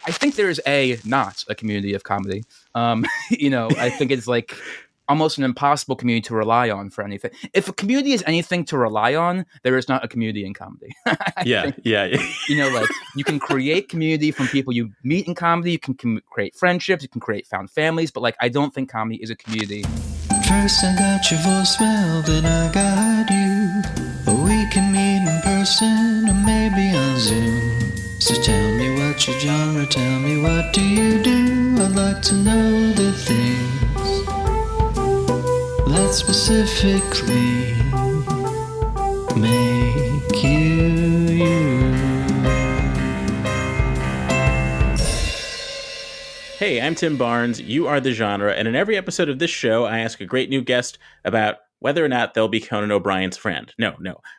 I think there is not a community of comedy. I think it's like almost an impossible community to rely on for anything. If a community is anything to rely on, there is not a community in comedy. I think, yeah. like you can create community from people you meet in comedy. You can create friendships. You can create found families. But like, I don't think comedy is a community. First I got your voicemail, then I got you. We can meet in person or maybe on Zoom. So tell me what's your genre, tell me what do you do. I'd like to know the things that specifically make you you. Hey, I'm Tim Barnes. You are the genre, and in every episode of this show, I ask a great new guest about whether or not they'll be Conan O'Brien's friend. No.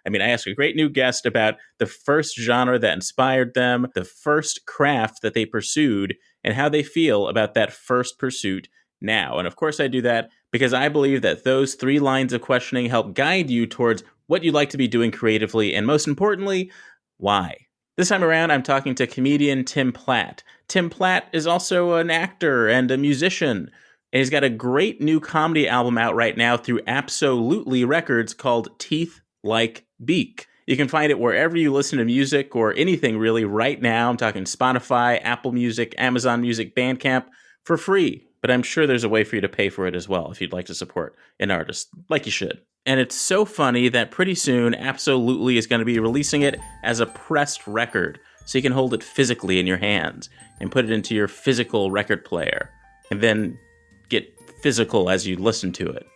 I mean, I ask a great new guest about the first genre that inspired them, the first craft that they pursued, and how they feel about that first pursuit now. And of course, I do that because I believe that those 3 lines of questioning help guide you towards what you'd like to be doing creatively, and most importantly, why. This time around, I'm talking to comedian Tim Platt. Tim Platt is also an actor and a musician, and he's got a great new comedy album out right now through Absolutely Records called Teeth Like Beak. You can find it wherever you listen to music or anything really right now. I'm talking Spotify, Apple Music, Amazon Music, Bandcamp for free. But I'm sure there's a way for you to pay for it as well if you'd like to support an artist, like you should. And it's so funny that pretty soon Absolutely is going to be releasing it as a pressed record, so you can hold it physically in your hands and put it into your physical record player, and then get physical as you listen to it.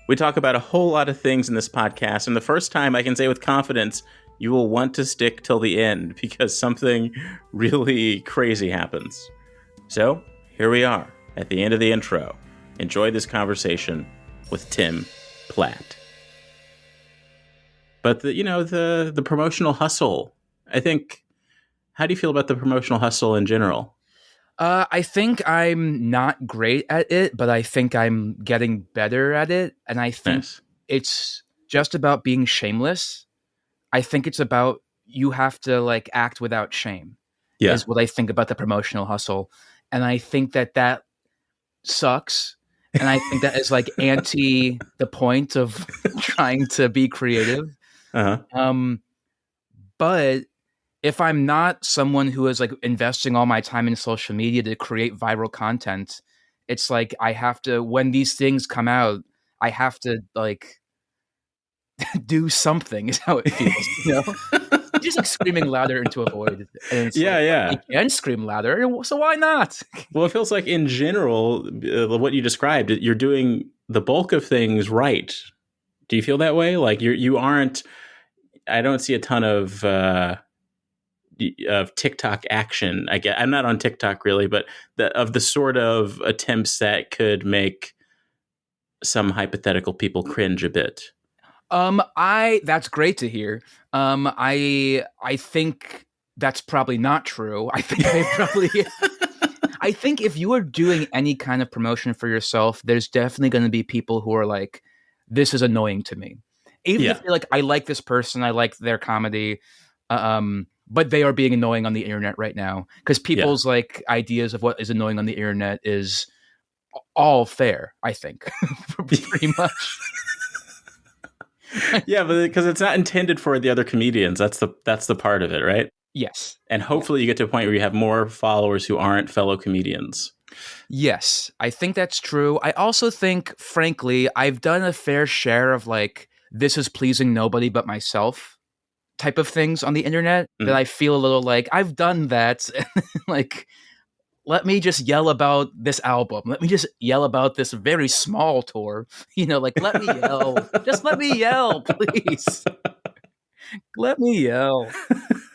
We talk about a whole lot of things in this podcast, and the first time I can say with confidence, you will want to stick till the end because something really crazy happens. So, here we are at the end of the intro. Enjoy this conversation with Tim Platt. But the promotional hustle, I think, how do you feel about the promotional hustle in general? I think I'm not great at it, but I think I'm getting better at it. And I think It's just about being shameless. I think it's about you have to like act without shame is what I think about the promotional hustle. And I think that sucks. And I think that is like anti the point of trying to be creative. Uh-huh. But if I'm not someone who is like investing all my time in social media to create viral content, it's like I have to, when these things come out, I have to like do something is how it feels, you know? Just like screaming louder into a void. And it's you can scream louder, so why not? Well, it feels like in general, what you described, you're doing the bulk of things right. Do you feel that way? Like you aren't, I don't see a ton of TikTok action. I'm not on TikTok really, but of the sort of attempts that could make some hypothetical people cringe a bit. That's great to hear. I think that's probably not true. I think if you are doing any kind of promotion for yourself, there's definitely going to be people who are like, this is annoying to me. Even if you're like, I like this person, I like their comedy, but they are being annoying on the internet right now because people's like ideas of what is annoying on the internet is all fair, I think, pretty much. Yeah, but because it's not intended for the other comedians. That's the part of it, right? Yes. And hopefully you get to a point where you have more followers who aren't fellow comedians. Yes, I think that's true. I also think, frankly, I've done a fair share of like, this is pleasing nobody but myself type of things on the internet that I feel a little like I've done that. Like, let me just yell about this album. Let me just yell about this very small tour. Like, let me yell. Just let me yell, please. Let me yell.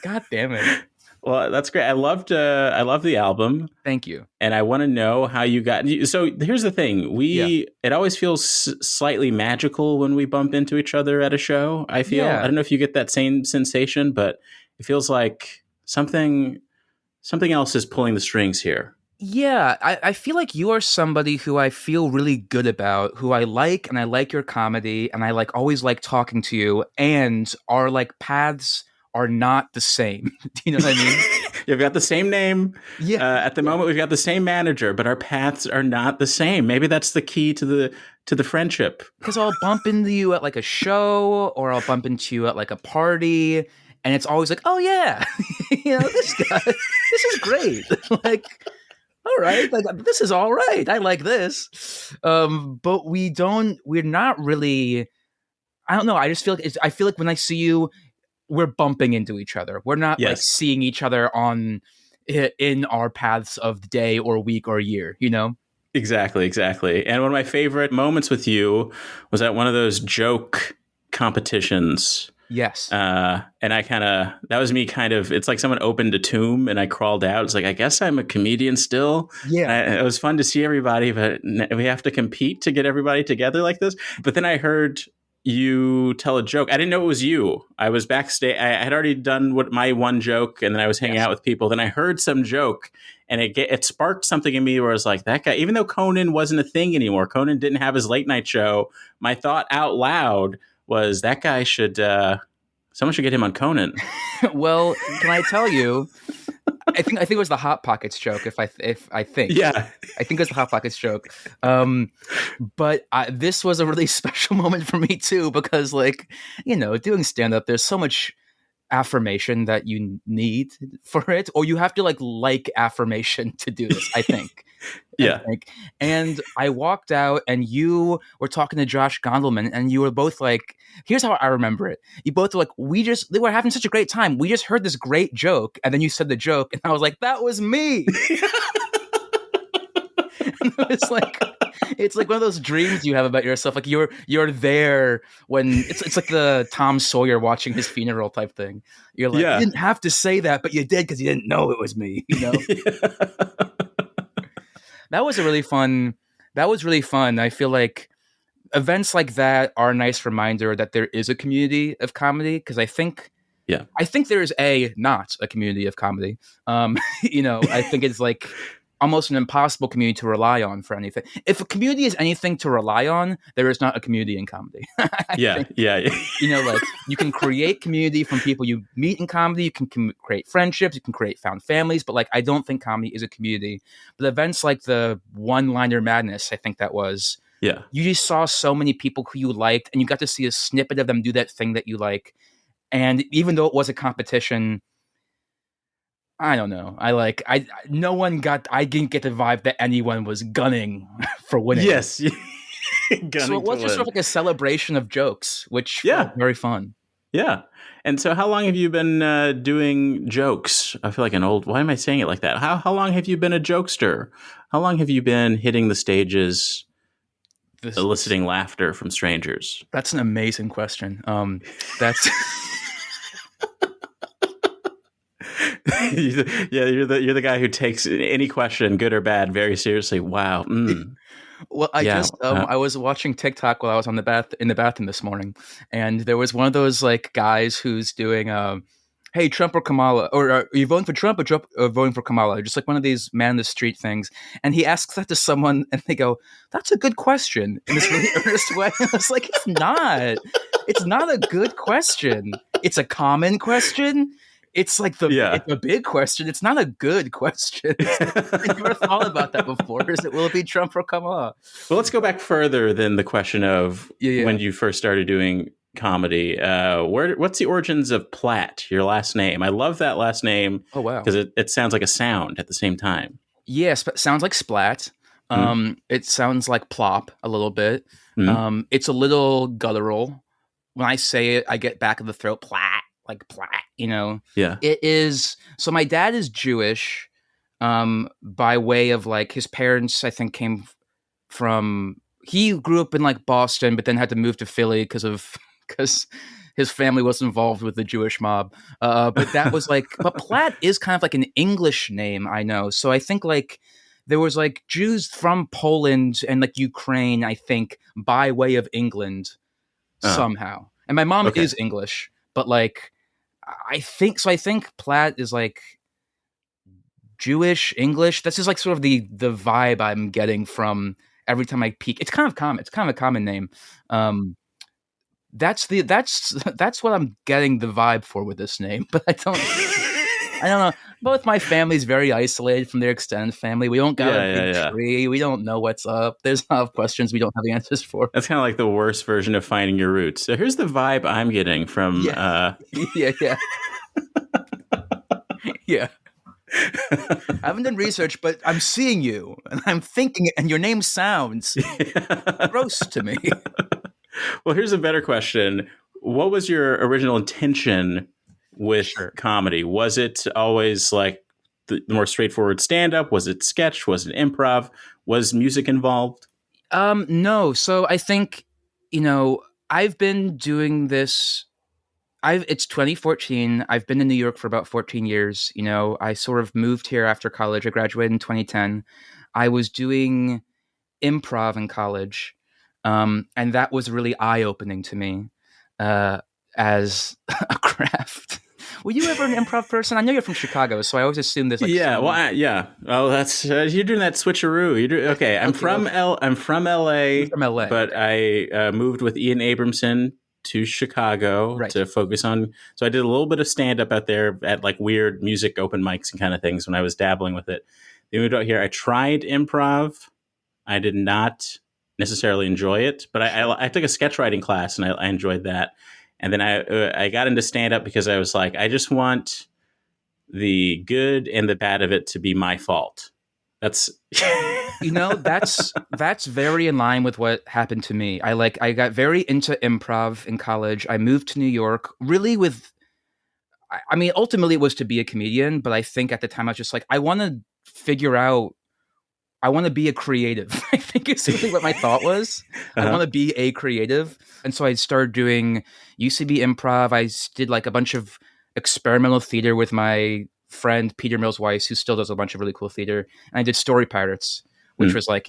God damn it. Well, that's great. I love the album. Thank you. And I want to know how you got. So here's the thing: it always feels slightly magical when we bump into each other at a show. I feel. I don't know if you get that same sensation, but it feels like something else is pulling the strings here. Yeah, I feel like you are somebody who I feel really good about, who I like, and I like your comedy, and I like always like talking to you, and our like paths are not the same. Do you know what I mean? You've got the same name. Yeah. At the moment, we've got the same manager, but our paths are not the same. Maybe that's the key to the friendship. Because I'll bump into you at like a show, or I'll bump into you at like a party, and it's always like, oh yeah, this guy, this is great. Like, all right, like this is all right. I like this. But we're not really. I don't know. I just feel like I feel like when I see you, we're bumping into each other. We're not like Yes. seeing each other in our paths of the day or week or year. Exactly. And one of my favorite moments with you was at one of those joke competitions. Yes. And that was me it's like someone opened a tomb and I crawled out. It's like, I guess I'm a comedian still. Yeah. It was fun to see everybody, but we have to compete to get everybody together like this. But then I heard you tell a joke. I didn't know it was you. I was backstage. I had already done my one joke, and then I was hanging out with people. Then I heard some joke, and it sparked something in me where I was like, that guy, even though Conan wasn't a thing anymore, Conan didn't have his late night show, my thought out loud was that guy someone should get him on Conan. Well, can I tell you, I think it was the Hot Pockets joke. If I think, Yeah, I think it was the Hot Pockets joke. But this was a really special moment for me too, because doing stand up, there's so much affirmation that you need for it, or you have to like affirmation to do this, I think. yeah. And I walked out and you were talking to Josh Gondelman, and you were both like, here's how I remember it. You both were like, they were having such a great time. We just heard this great joke. And then you said the joke, and I was like, that was me. And it's like one of those dreams you have about yourself. Like you're there when it's like the Tom Sawyer watching his funeral type thing. You're like, You didn't have to say that, but you did because you didn't know it was me. That was really fun. I feel like events like that are a nice reminder that there is a community of comedy, because I think there is not a community of comedy. I think it's like almost an impossible community to rely on for anything. If a community is anything to rely on, there is not a community in comedy. Yeah. You can create community from people you meet in comedy. You can create friendships. You can create found families. But I don't think comedy is a community. But events like the One-Liner Madness, I think that was. Yeah. You just saw so many people who you liked, and you got to see a snippet of them do that thing that you like. And even though it was a competition, I don't know. I didn't get the vibe that anyone was gunning for winning. Yes. So it was just sort of like a celebration of jokes, which felt very fun. Yeah. And so how long have you been doing jokes? I feel like why am I saying it like that? How long have you been a jokester? How long have you been hitting the stages, eliciting laughter from strangers? That's an amazing question. That's... You're the guy who takes any question, good or bad, very seriously. Wow. Well, I was watching TikTok while I was in the bathroom this morning, and there was one of those guys who's doing hey, Trump or Kamala, or are you voting for Trump or voting for Kamala? Just like one of these man in the street things. And he asks that to someone, and they go, "That's a good question," in this really earnest way. I was like, it's not a good question. It's a common question. It's like it's a big question. It's not a good question. I've never thought about that before. Will it be Trump or Kamala? Well, let's go back further than the question of when you first started doing comedy. What's the origins of Platt, your last name? I love that last name. Oh, wow. Because it sounds like a sound at the same time. Yes, but it sounds like splat. It sounds like plop a little bit. It's a little guttural. When I say it, I get back of the throat, Platt. Like Platt, Yeah. It is. So my dad is Jewish, by way of his parents, I think, came from. He grew up in Boston, but then had to move to Philly because his family was involved with the Jewish mob. But that was but Platt is kind of an English name, I know. So I think there was Jews from Poland and Ukraine, I think, by way of England somehow. And my mom is English, but I think Platt is Jewish, English. That's just sort of the vibe I'm getting from every time I peek. It's kind of common. It's kind of a common name. That's what I'm getting the vibe for with this name. But I don't know. Both my family's very isolated from their extended family. We don't got a big Yeah. tree. We don't know what's up. There's a lot of questions we don't have the answers for. That's kind of like the worst version of finding your roots. So here's the vibe I'm getting from. Yeah. Yeah. Yeah. I haven't done research, but I'm seeing you and I'm thinking it, and your name sounds gross to me. Well, here's a better question. What was your original intention with comedy? Was it always like the more straightforward stand up? Was it sketch? Was it improv? Was music involved? No. So I think, I've been doing this. It's 2014. I've been in New York for about 14 years. I sort of moved here after college. I graduated in 2010. I was doing improv in college. And that was really eye-opening to me as a craft. Were you ever an improv person? I know you're from Chicago, so I always assume there's like yeah. Oh, that's you're doing that switcheroo. Okay. I'm from LA, from LA, but I moved with Ian Abramson to Chicago to focus on. So I did a little bit of stand up out there at like weird music open mics and kind of things when I was dabbling with it. They moved out here. I tried improv. I did not necessarily enjoy it, but I took a sketch writing class and I enjoyed that. And then I got into stand up because I was like, I just want the good and the bad of it to be my fault. That's that's very in line with what happened to me. I got very into improv in college. I moved to New York really with, I mean, ultimately it was to be a comedian, but I think at the time I was just like, I want to be a creative. I think it's really what my thought was. I want to be a creative. And so I started doing UCB improv. I did like a bunch of experimental theater with my friend, Peter Mills Weiss, who still does a bunch of really cool theater. And I did Story Pirates, which was like,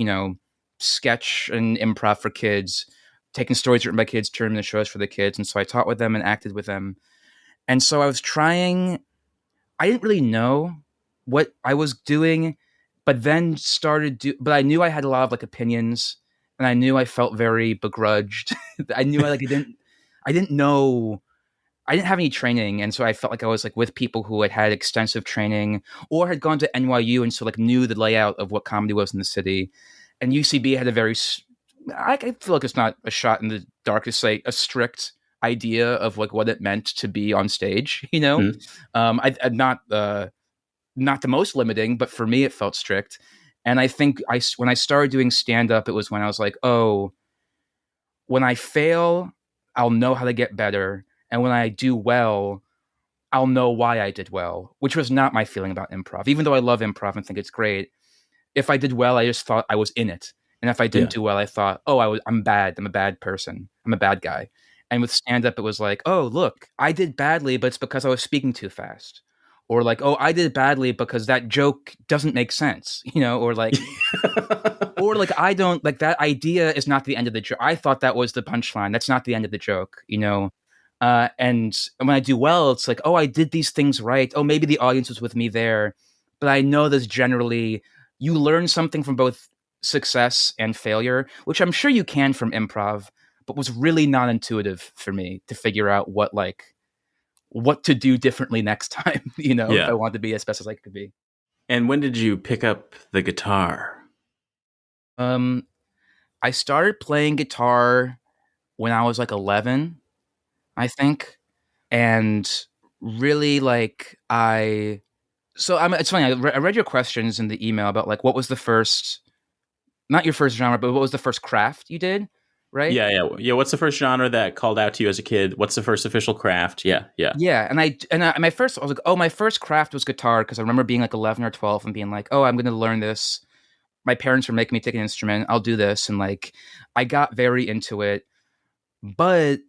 sketch and improv for kids, taking stories written by kids, turning them into shows for the kids. And so I taught with them and acted with them. And so I didn't really know what I was doing, but then but I knew I had a lot of like opinions, and I knew I felt very begrudged. I knew I didn't know, I didn't have any training. And so I felt like I was like with people who had extensive training or had gone to NYU. And so like knew the layout of what comedy was in the city. And UCB had I feel like it's not a shot in the dark to say a strict idea of like what it meant to be on stage, I'm not the most limiting, but for me, it felt strict. And I think when I started doing stand-up, it was when I was like, oh, when I fail, I'll know how to get better. And when I do well, I'll know why I did well, which was not my feeling about improv. Even though I love improv and think it's great, if I did well, I just thought I was in it. And if I didn't do well, I thought, oh, I'm bad. I'm a bad person. I'm a bad guy. And with stand-up, it was like, oh, look, I did badly, but it's because I was speaking too fast. Or like, oh, I did badly because that joke doesn't make sense, or like, or like, I don't like that idea is not the end of the joke. I thought that was the punchline. That's not the end of the joke, and when I do well, it's like, oh, I did these things right. Oh, maybe the audience was with me there. But I know this generally, you learn something from both success and failure, which I'm sure you can from improv, but was really not intuitive for me to figure out what to do differently next time, if I want to be as best as I could be. And when did you pick up the guitar? I started playing guitar when I was like 11, I think. And really it's funny. I read your questions in the email about like, what was the first, not your first genre, but what was the first craft you did? Right? Yeah. What's the first genre that called out to you as a kid? What's the first official craft? Yeah. And my first, I was like, oh, my first craft was guitar, because I remember being like 11 or 12 and being like, oh, I'm going to learn this. My parents were making me take an instrument. I'll do this, and like, I got very into it. But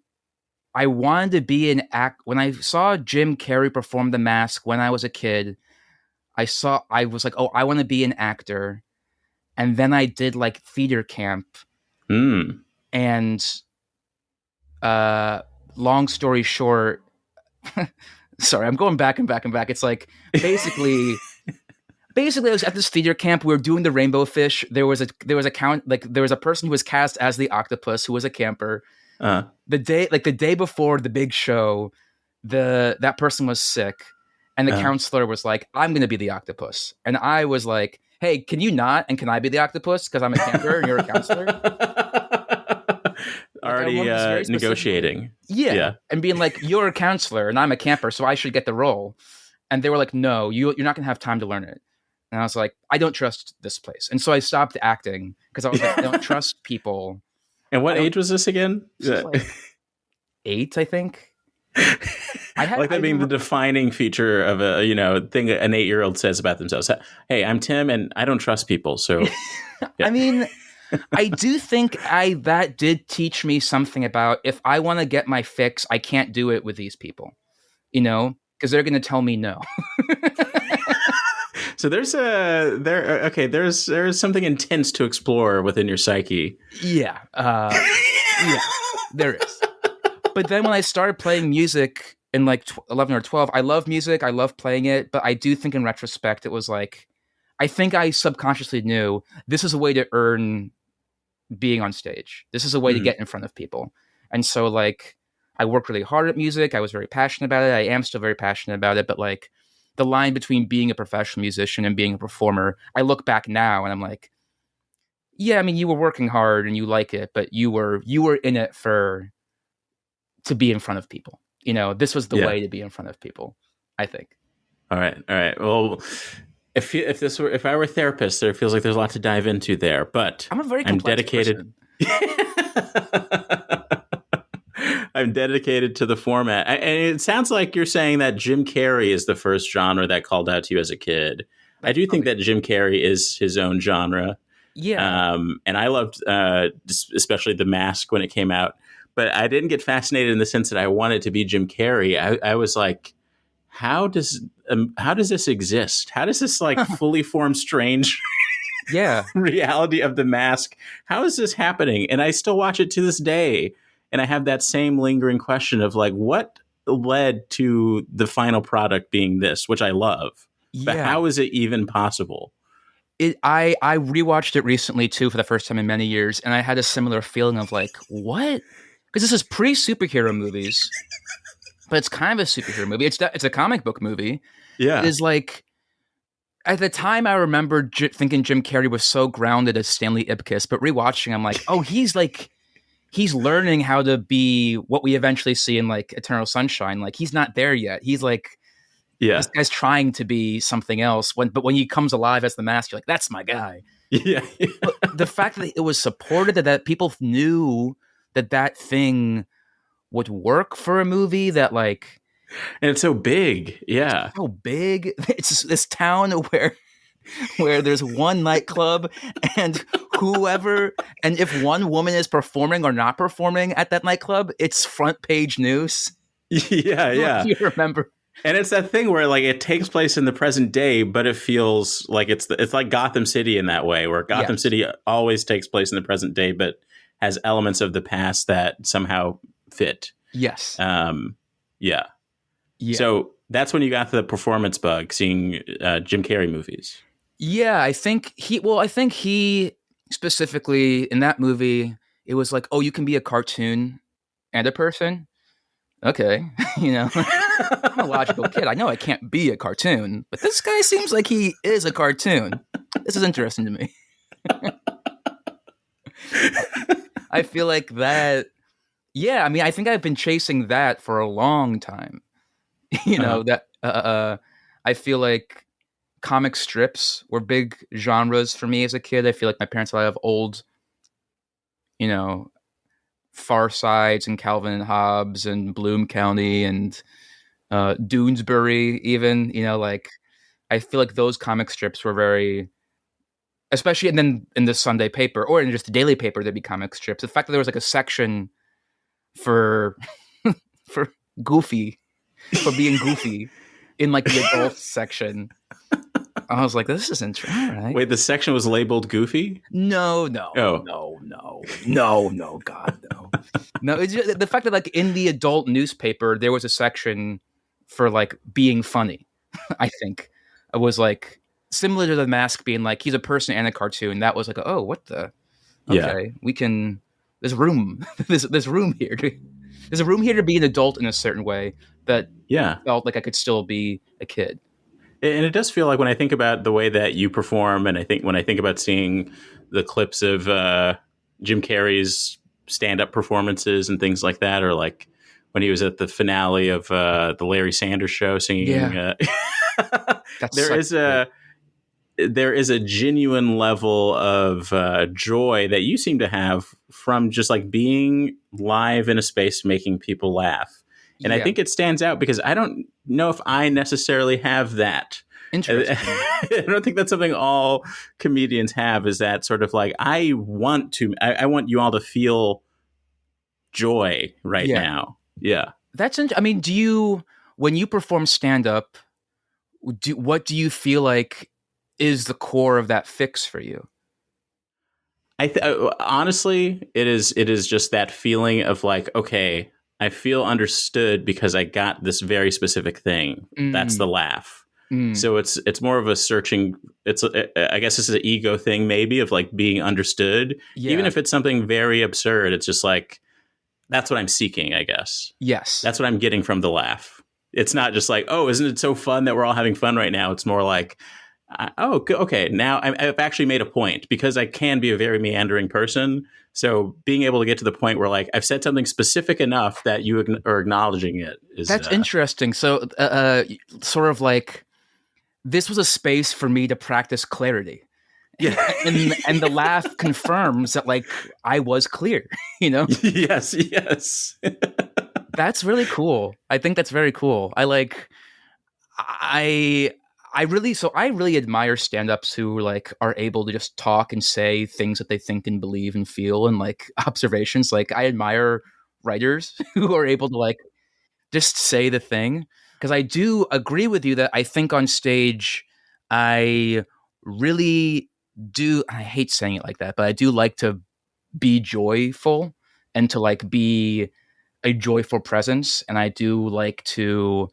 I wanted to be an act. When I saw Jim Carrey perform The Mask when I was a kid, I was like, oh, I want to be an actor. And then I did like theater camp. And long story short, sorry, I'm going back and back and back. It's like basically I was at this theater camp. We were doing the Rainbow Fish. There was a person who was cast as the octopus who was a camper. The day before the big show, that person was sick, And the counselor was like, I'm going to be the octopus. And I was like, hey, can you not? And can I be the octopus? Because I'm a camper and you're a counselor. Like, Already negotiating. Yeah. And being like, you're a counselor and I'm a camper, so I should get the role. And they were like, no, you're not going to have time to learn it. And I was like, I don't trust this place. And so I stopped acting because I was like, I don't trust people. And what age was this again? Like 8, I think. Like that being the defining feature of a thing an 8-year-old says about themselves. Hey, I'm Tim and I don't trust people. So yeah. I mean, I do think that did teach me something about if I want to get my fix, I can't do it with these people, because they're going to tell me no. So there's something intense to explore within your psyche. Yeah, yeah, there is. But then when I started playing music in like 11 or 12, I love music, I love playing it, but I do think in retrospect it was like, I think I subconsciously knew this is a way to earn being on stage. This is a way to get in front of people. And so like I worked really hard at music. I was very passionate about it. I am still very passionate about it, but like the line between being a professional musician and being a performer, I look back now and I'm like, yeah, I mean, you were working hard and you like it, but you were in it to be in front of people. This was the way to be in front of people, I think. All right. Well, if I were a therapist, there feels like there's a lot to dive into there, but I'm dedicated. I'm dedicated to the format. And it sounds like you're saying that Jim Carrey is the first genre that called out to you as a kid. I do think that Jim Carrey is his own genre. Yeah. And I loved especially The Mask when it came out. But I didn't get fascinated in the sense that I wanted to be Jim Carrey. I was like, how does this exist? How does this like fully formed strange reality of The Mask? How is this happening? And I still watch it to this day. And I have that same lingering question of like, what led to the final product being this, which I love. But how is it even possible? I rewatched it recently too for the first time in many years, and I had a similar feeling of like, what? Because this is pre-superhero movies, but it's kind of a superhero movie. It's a comic book movie. Yeah, it is like at the time I remember thinking Jim Carrey was so grounded as Stanley Ipkiss, but rewatching, I'm like, oh, he's learning how to be what we eventually see in like Eternal Sunshine. Like he's not there yet. He's like, this guy's trying to be something else. But when he comes alive as the Mask, you're like, that's my guy. Yeah. But the fact that it was supported, that people knew that thing would work for a movie, that like, and it's so big. Yeah. It's so big. It's this town where there's one nightclub and if one woman is performing or not performing at that nightclub, it's front page news. Yeah. You remember? And it's that thing where like it takes place in the present day, but it feels like it's like Gotham City in that way, where Gotham City always takes place in the present day, but has elements of the past that somehow fit. Yes. Yeah. So that's when you got the performance bug, seeing Jim Carrey movies. Yeah, I think he specifically in that movie, it was like, oh, you can be a cartoon and a person. Okay, I'm a logical kid. I know I can't be a cartoon, but this guy seems like he is a cartoon. This is interesting to me. I feel like that. Yeah, I mean, I think I've been chasing that for a long time. That I feel like comic strips were big genres for me as a kid. I feel like my parents had a lot of old, Far Sides and Calvin and Hobbes and Bloom County and Doonesbury even, like I feel like those comic strips were very, especially and then in the Sunday paper or in just the daily paper, there'd be comic strips. The fact that there was like a section for being goofy in like the adult section. I was like, this is interesting. All right. Wait, the section was labeled goofy? No. Oh. No, God, no. No, it's just the fact that like in the adult newspaper, there was a section for like being funny. I think it was like similar to The Mask being like, he's a person and a cartoon. That was like, oh, what the? Okay, we can, there's room. there's room here. There's a room here to be an adult in a certain way that felt like I could still be a kid. And it does feel like when I think about the way that you perform, and when I think about seeing the clips of Jim Carrey's stand-up performances and things like that, or like when he was at the finale of the Larry Sanders Show singing, Yeah. That's there such is a genuine level of joy that you seem to have from just like being live in a space making people laugh. And I Yeah. think it stands out because I don't know if I necessarily have that. Interesting. I don't think that's something all comedians have, is that sort of like, I want you all to feel joy right Yeah. now. Yeah. I mean, when you perform stand up, what do you feel like is the core of that fix for you? Honestly, it is just that feeling of like, okay, I feel understood because I got this very specific thing. That's the Mm, laugh. mm, So it's more of a searching. I guess this is an ego thing, maybe, of like being understood, even yeah. if it's something very absurd. It's just like, that's what I'm seeking, I guess. Yes. That's what I'm getting from the laugh. It's not just like, oh, isn't it so fun that we're all having fun right now? It's more like, okay, now I've actually made a point, because I can be a very meandering person. So being able to get to the point where like I've said something specific enough that you are acknowledging it is That's interesting. So, sort of like this was a space for me to practice clarity. yeah. And the laugh confirms that like I was clear, you know? Yes. That's really cool. I think that's very cool. I I really admire stand-ups who like are able to just talk and say things that they think and believe and feel, and like observations. Like I admire writers who are able to like just say the thing, because I do agree with you that I think on stage I really do. I hate saying it like that, but I do like to be joyful and to like be a joyful presence, and I do like to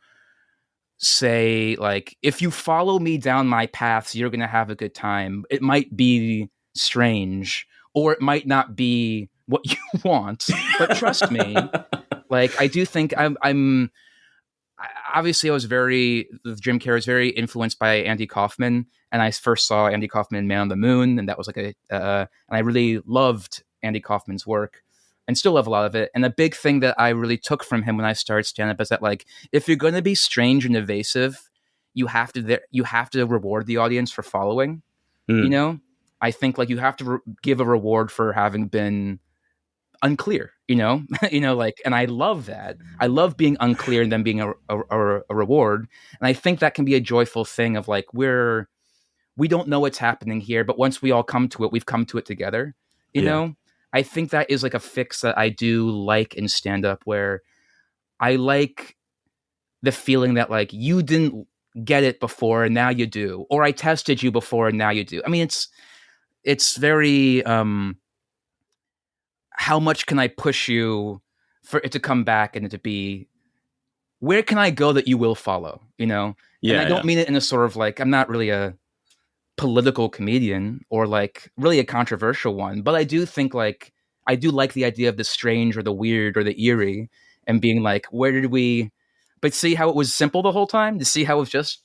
say like, if you follow me down my paths, you're going to have a good time. It might be strange, or it might not be what you want, but trust me, like I do think obviously I was very Jim Carrey was very influenced by Andy Kaufman, and I first saw Andy Kaufman in Man on the Moon, and that was like and I really loved Andy Kaufman's work and still love a lot of it. And a big thing that I really took from him when I started stand up is that like, if you're going to be strange and evasive, you have to reward the audience for following. You Mm, know, I think like you have to give a reward for having been unclear, you know. You know, like, and I love that. I love being unclear and then being a reward. And I think that can be a joyful thing of like, we don't know what's happening here, but once we all come to it, we've come to it together, you yeah. know. I think that is like a fix that I do like in stand up, where I like the feeling that like you didn't get it before and now you do, or I tested you before and now you do. I mean, it's very how much can I push you for it to come back and it to be, where can I go that you will follow, you know? And I Yeah. don't mean it in a sort of like, I'm not really a political comedian or like really a controversial one, but I do think like, I do like the idea of the strange or the weird or the eerie, and being like, where did we, but see how it was simple the whole time, to see how it was just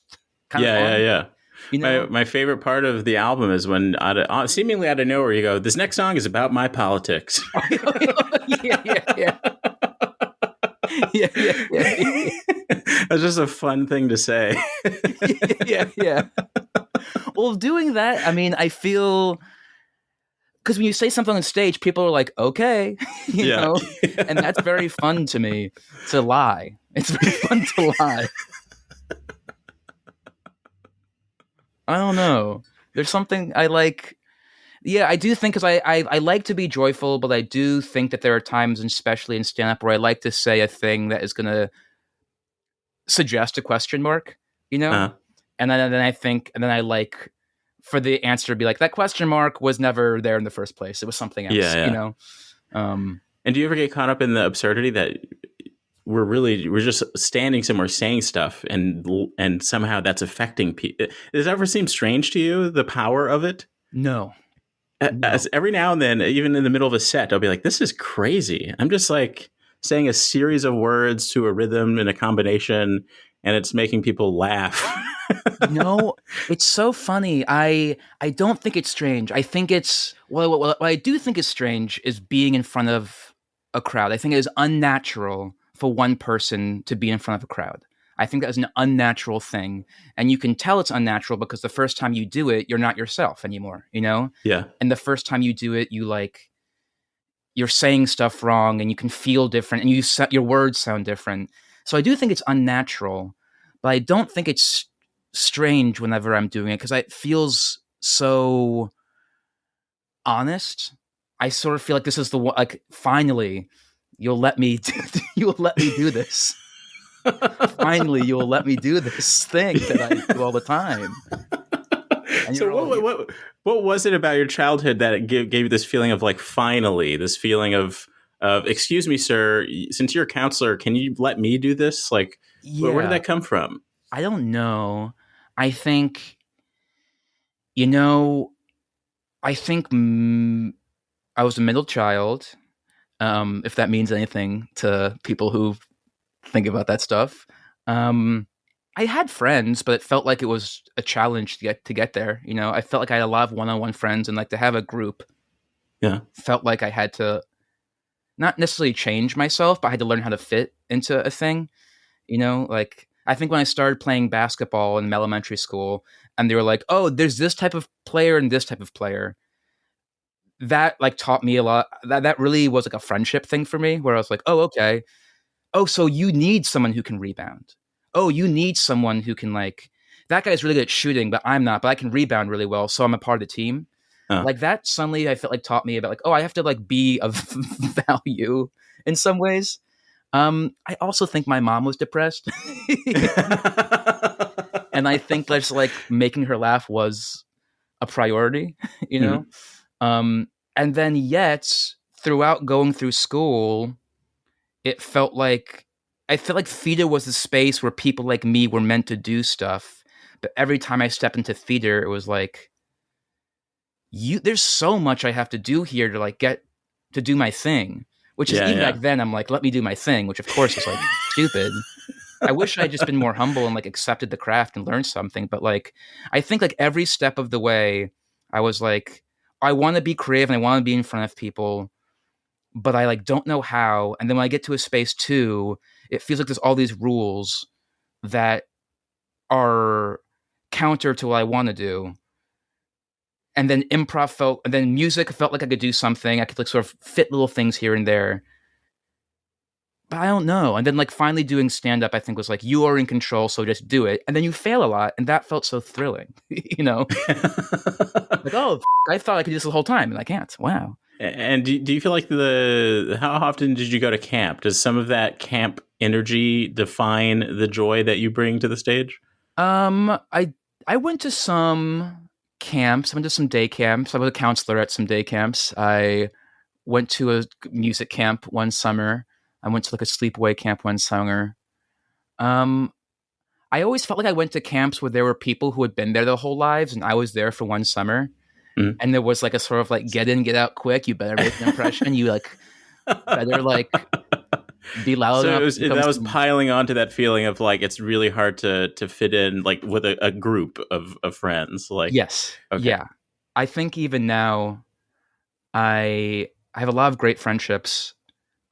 kind of fun, Yeah. you My know? my favorite part of the album is when seemingly out of nowhere you go, this next song is about my politics. Yeah. Yeah. That's just a fun thing to say. Yeah. Well, doing that, I mean, I feel, because when you say something on stage, people are like, okay, you Yeah. know, and that's very fun to me to lie. It's very fun to lie. I don't know. There's something I like. Yeah, I do think, because I like to be joyful, but I do think that there are times, and especially in stand up, where I like to say a thing that is going to suggest a question mark, you know? Uh, And then I like for the answer to be like, that question mark was never there in the first place. It was something else, you yeah. know? Um, And do you ever get caught up in the absurdity that we're just standing somewhere saying stuff, and somehow that's affecting people? Does it ever seem strange to you, the power of it? no, no. As every now and then, even in the middle of a set, I'll be like, this is crazy. I'm just like saying a series of words to a rhythm and a combination, and it's making people laugh. No, it's so funny. I don't think it's strange. I think it's what I do think is strange is being in front of a crowd. I think it is unnatural for one person to be in front of a crowd. I think that is an unnatural thing, and you can tell it's unnatural because the first time you do it, you're not yourself anymore. You know, Yeah. and the first time you do it, you're saying stuff wrong, and you can feel different, and your words sound different. So I do think it's unnatural, but I don't think it's strange whenever I'm doing it because it feels so honest. I sort of feel like this is the one. Like, finally, you'll let me. You'll let me do this. Finally, you'll let me do this thing that I do all the time. And So what was it about your childhood that it gave you this feeling of like, finally, this feeling of excuse me, sir, since you're a counselor, can you let me do this? Like, where did that come from? I don't know. I think, you know, I think I was a middle child, if that means anything to people who think about that stuff. I had friends, but it felt like it was a challenge to get there. You know, I felt like I had a lot of one-on-one friends, and like to have a group. Yeah, felt like I had to not necessarily change myself, but I had to learn how to fit into a thing. You know, like I think when I started playing basketball in elementary school, and they were like, "Oh, there's this type of player and this type of player." That like taught me a lot. That really was like a friendship thing for me, where I was like, "Oh, okay. Oh, so you need someone who can rebound. Oh, you need someone who can like that guy's really good at shooting, but I'm not. But I can rebound really well, so I'm a part of the team." Like that suddenly I felt like taught me about like, oh, I have to like be of value in some ways. I also think my mom was depressed. And I think just like making her laugh was a priority, you know? And then yet throughout going through school, it felt like I felt like theater was the space where people like me were meant to do stuff. But every time I stepped into theater, it was like, there's so much I have to do here to like get to do my thing. Which is even back then, I'm like, let me do my thing, which of course is like stupid. I wish I'd just been more humble and like accepted the craft and learned something. But like, I think like every step of the way, I was like, I want to be creative and I want to be in front of people, but I like don't know how. And then when I get to a space too, it feels like there's all these rules that are counter to what I want to do. And then and then music felt like I could do something. I could like sort of fit little things here and there. But I don't know. And then like finally doing stand up, I think was like, you are in control, so just do it. And then you fail a lot. And that felt so thrilling, you know? Like, oh, I thought I could do this the whole time and I can't. Wow. And do you feel like how often did you go to camp? Does some of that camp energy define the joy that you bring to the stage? I went to some camps. I went to some day camps. I was a counselor at some day camps. I went to a music camp one summer. I went to like a sleepaway camp one summer. I always felt like I went to camps where there were people who had been there their whole lives, and I was there for one summer. Mm-hmm. And there was like a sort of like get in, get out quick. You better make an impression. You like better like be loud enough. So that was piling onto that feeling of like it's really hard to fit in like with a group of friends. Like yes, okay. Yeah. I think even now, I have a lot of great friendships,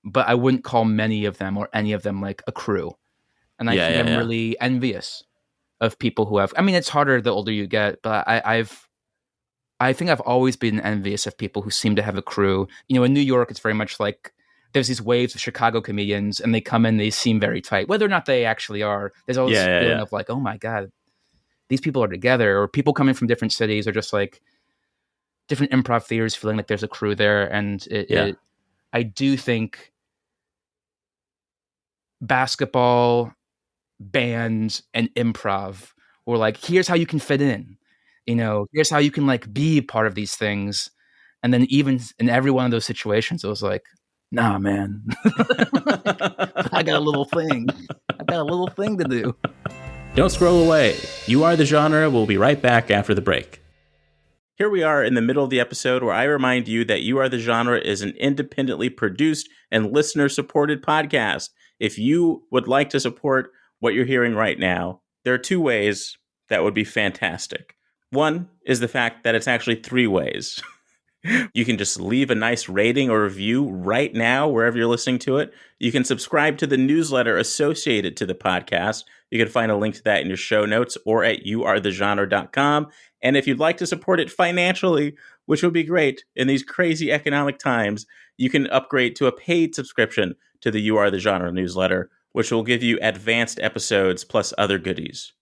but I wouldn't call many of them or any of them like a crew. And I think I'm really envious of people who have. I mean, it's harder the older you get, but I think I've always been envious of people who seem to have a crew. You know, in New York, it's very much like there's these waves of Chicago comedians, and they come in, they seem very tight, whether or not they actually are. There's always this feeling of like, oh my god, these people are together, or people coming from different cities, or just like different improv theaters, feeling like there's a crew there. And I do think basketball, band, and improv were like, here's how you can fit in. You know, here's how you can like be part of these things. And then even in every one of those situations, it was like, nah, man, I got a little thing. I got a little thing to do. Don't scroll away. You Are the Genre. We'll be right back after the break. Here we are in the middle of the episode where I remind you that You Are the Genre is an independently produced and listener-supported podcast. If you would like to support what you're hearing right now, there are two ways that would be fantastic. One is the fact that it's actually three ways. You can just leave a nice rating or review right now, wherever you're listening to it. You can subscribe to the newsletter associated to the podcast. You can find a link to that in your show notes or at youarethegenre.com. And if you'd like to support it financially, which would be great in these crazy economic times, you can upgrade to a paid subscription to the You Are the Genre newsletter, which will give you advanced episodes plus other goodies.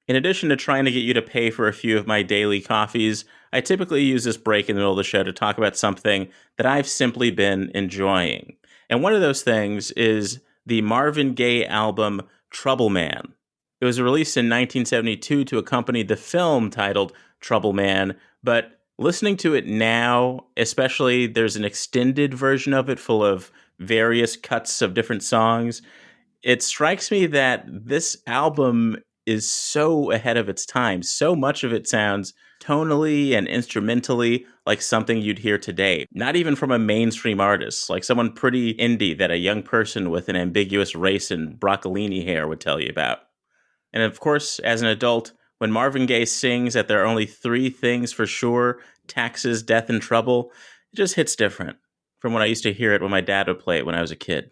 In addition to trying to get you to pay for a few of my daily coffees, I typically use this break in the middle of the show to talk about something that I've simply been enjoying. And one of those things is the Marvin Gaye album Trouble Man. It was released in 1972 to accompany the film titled Trouble Man, but listening to it now, especially there's an extended version of it full of various cuts of different songs, it strikes me that this album is so ahead of its time. So much of it sounds tonally and instrumentally like something you'd hear today. Not even from a mainstream artist, like someone pretty indie that a young person with an ambiguous race and broccolini hair would tell you about. And of course, as an adult, when Marvin Gaye sings that there are only three things for sure, taxes, death, and trouble, it just hits different from when I used to hear it when my dad would play it when I was a kid.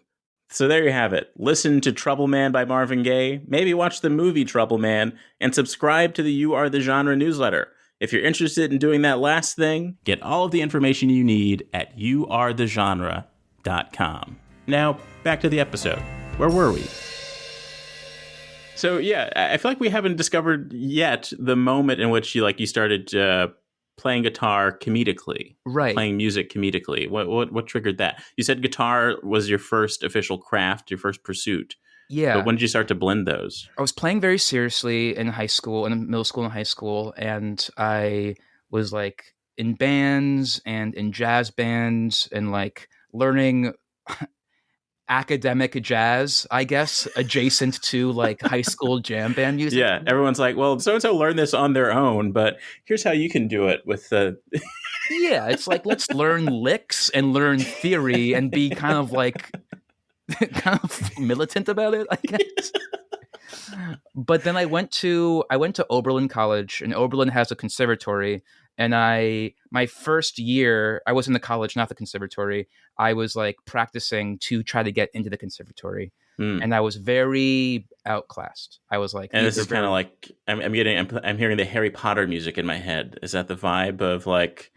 So there you have it. Listen to Trouble Man by Marvin Gaye, maybe watch the movie Trouble Man, and subscribe to the You Are the Genre newsletter. If you're interested in doing that last thing, get all of the information you need at youarethegenre.com. Now, back to the episode. Where were we? So yeah, I feel like we haven't discovered yet the moment in which you started playing guitar comedically, right? Playing music comedically. What triggered that? You said guitar was your first official craft, your first pursuit. Yeah. But when did you start to blend those? I was playing very seriously in high school, in middle school and high school, and I was like in bands and in jazz bands and like learning academic jazz, I guess, adjacent to like high school jam band music. Yeah, everyone's like, well, so-and-so learned this on their own, but here's how you can do it with the... Yeah, it's like, let's learn licks and learn theory and be kind of militant about it, I guess. But then I went to Oberlin College, and Oberlin has a conservatory. And my first year, I was in the college, not the conservatory. I was like practicing to try to get into the conservatory, and I was very outclassed. I was like, and this is kind of like I'm hearing the Harry Potter music in my head. Is that the vibe of like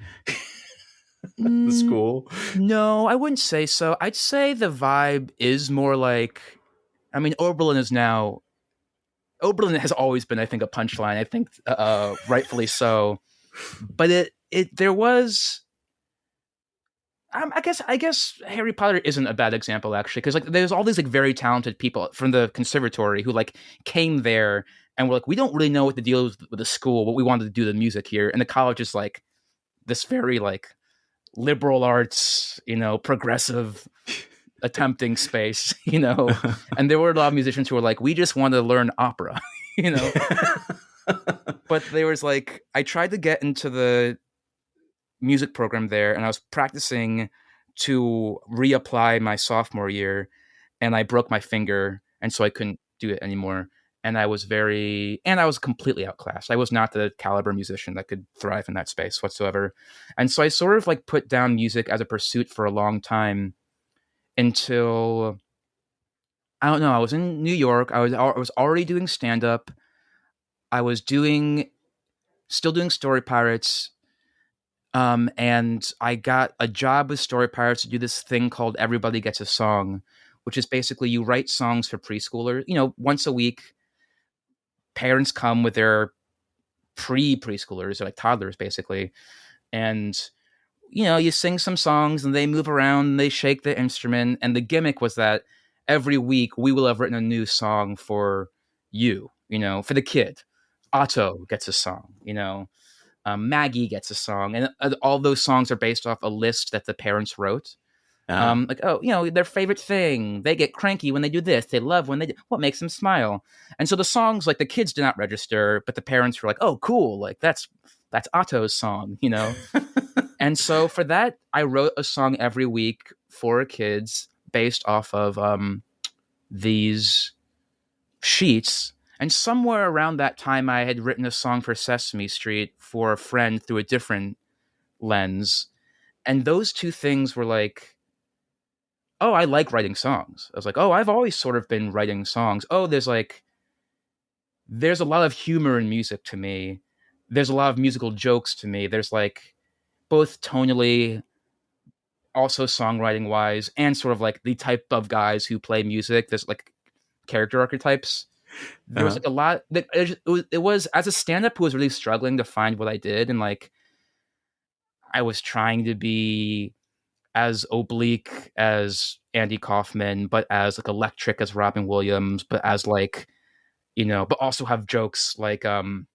the school? No, I wouldn't say so. I'd say the vibe is more like, I mean, Oberlin has always been, I think, a punchline. I think rightfully so. But there was, I guess Harry Potter isn't a bad example, actually, because like there's all these like very talented people from the conservatory who like came there and were like, we don't really know what the deal is with the school, but we wanted to do the music here, and the college is like this very like liberal arts, progressive attempting space, and there were a lot of musicians who were like, we just want to learn opera, But there was like, I tried to get into the music program there, and I was practicing to reapply my sophomore year, and I broke my finger, and so I couldn't do it anymore. And I was completely outclassed. I was not the caliber musician that could thrive in that space whatsoever. And so I sort of like put down music as a pursuit for a long time until, I don't know, I was in New York. I was already doing stand-up. I was still doing Story Pirates, and I got a job with Story Pirates to do this thing called Everybody Gets a Song, which is basically you write songs for preschoolers. Once a week, parents come with their preschoolers, or like toddlers, basically, and you sing some songs, and they move around, and they shake the instrument, and the gimmick was that every week we will have written a new song for you, for the kid. Otto gets a song, Maggie gets a song, and all those songs are based off a list that the parents wrote. Their favorite thing. They get cranky when they do this. They love when they do, what makes them smile. And so the songs, like the kids did not register, but the parents were like, oh, cool. Like that's Otto's song, And so for that, I wrote a song every week for kids based off of these sheets. And somewhere around that time, I had written a song for Sesame Street for a friend through a different lens. And those two things were like, oh, I like writing songs. I was like, oh, I've always sort of been writing songs. Oh, there's a lot of humor in music to me. There's a lot of musical jokes to me. There's like both tonally, also songwriting wise, and sort of like the type of guys who play music. There's like character archetypes. There was Uh-huh. like a lot that it was as a stand-up who was really struggling to find what I did, and like I was trying to be as oblique as Andy Kaufman, but as like electric as Robin Williams, but as like, but also have jokes like and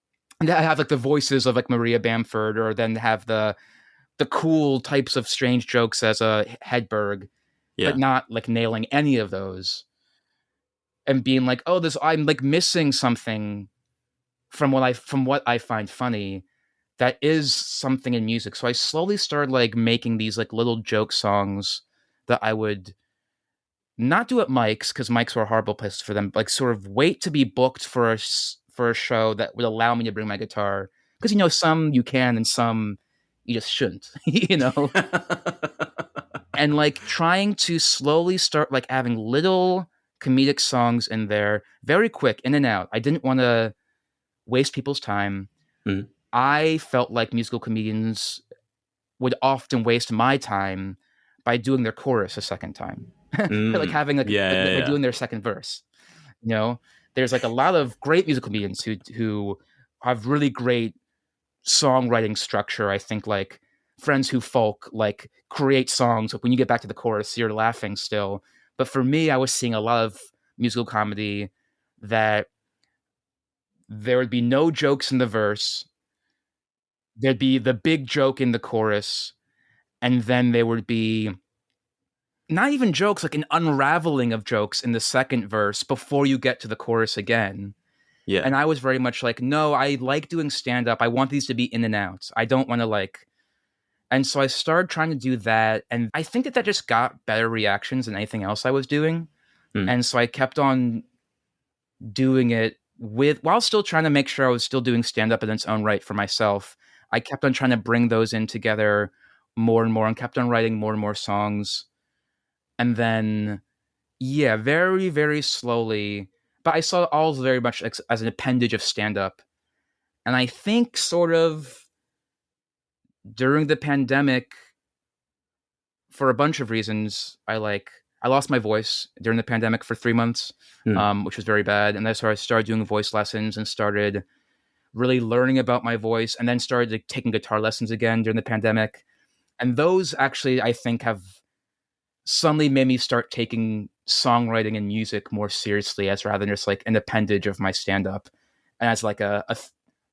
have like the voices of like Maria Bamford, or then have the cool types of strange jokes as a Hedberg, but Yeah. not like nailing any of those, and being like, oh, this I'm like missing something from what I find funny that is something in music. So I slowly started like making these like little joke songs that I would not do at mics, because mics were a horrible place for them. Like sort of wait to be booked for a show that would allow me to bring my guitar, because some you can and some you just shouldn't, and like trying to slowly start like having little comedic songs in there, very quick, in and out. I didn't want to waste people's time. Mm. I felt like musical comedians would often waste my time by doing their chorus a second time. Like Mm. having like Yeah, by yeah, doing their second verse. You know, there's like a lot of great musical comedians who have really great songwriting structure. I think like Friends Who Folk like create songs. When you get back to the chorus, you're laughing still. But for me, I was seeing a lot of musical comedy that there would be no jokes in the verse. There'd be the big joke in the chorus, and then there would be not even jokes, like an unraveling of jokes in the second verse before you get to the chorus again. yeah. And I was very much like, no, I like doing stand up. I want these to be in and out. I don't want to like. And so I started trying to do that. And I think that just got better reactions than anything else I was doing. Mm. And so I kept on doing it while still trying to make sure I was still doing stand up in its own right for myself. I kept on trying to bring those in together more and more, and kept on writing more and more songs. And then, yeah, very, very slowly, but I saw it all very much as an appendage of stand up. And I think sort of during the pandemic, for a bunch of reasons, I lost my voice during the pandemic for 3 months, Mm. which was very bad. And that's where I started doing voice lessons and started really learning about my voice, and then started like, taking guitar lessons again during the pandemic. And those actually, I think, have suddenly made me start taking songwriting and music more seriously, as rather than just like an appendage of my stand up, and as like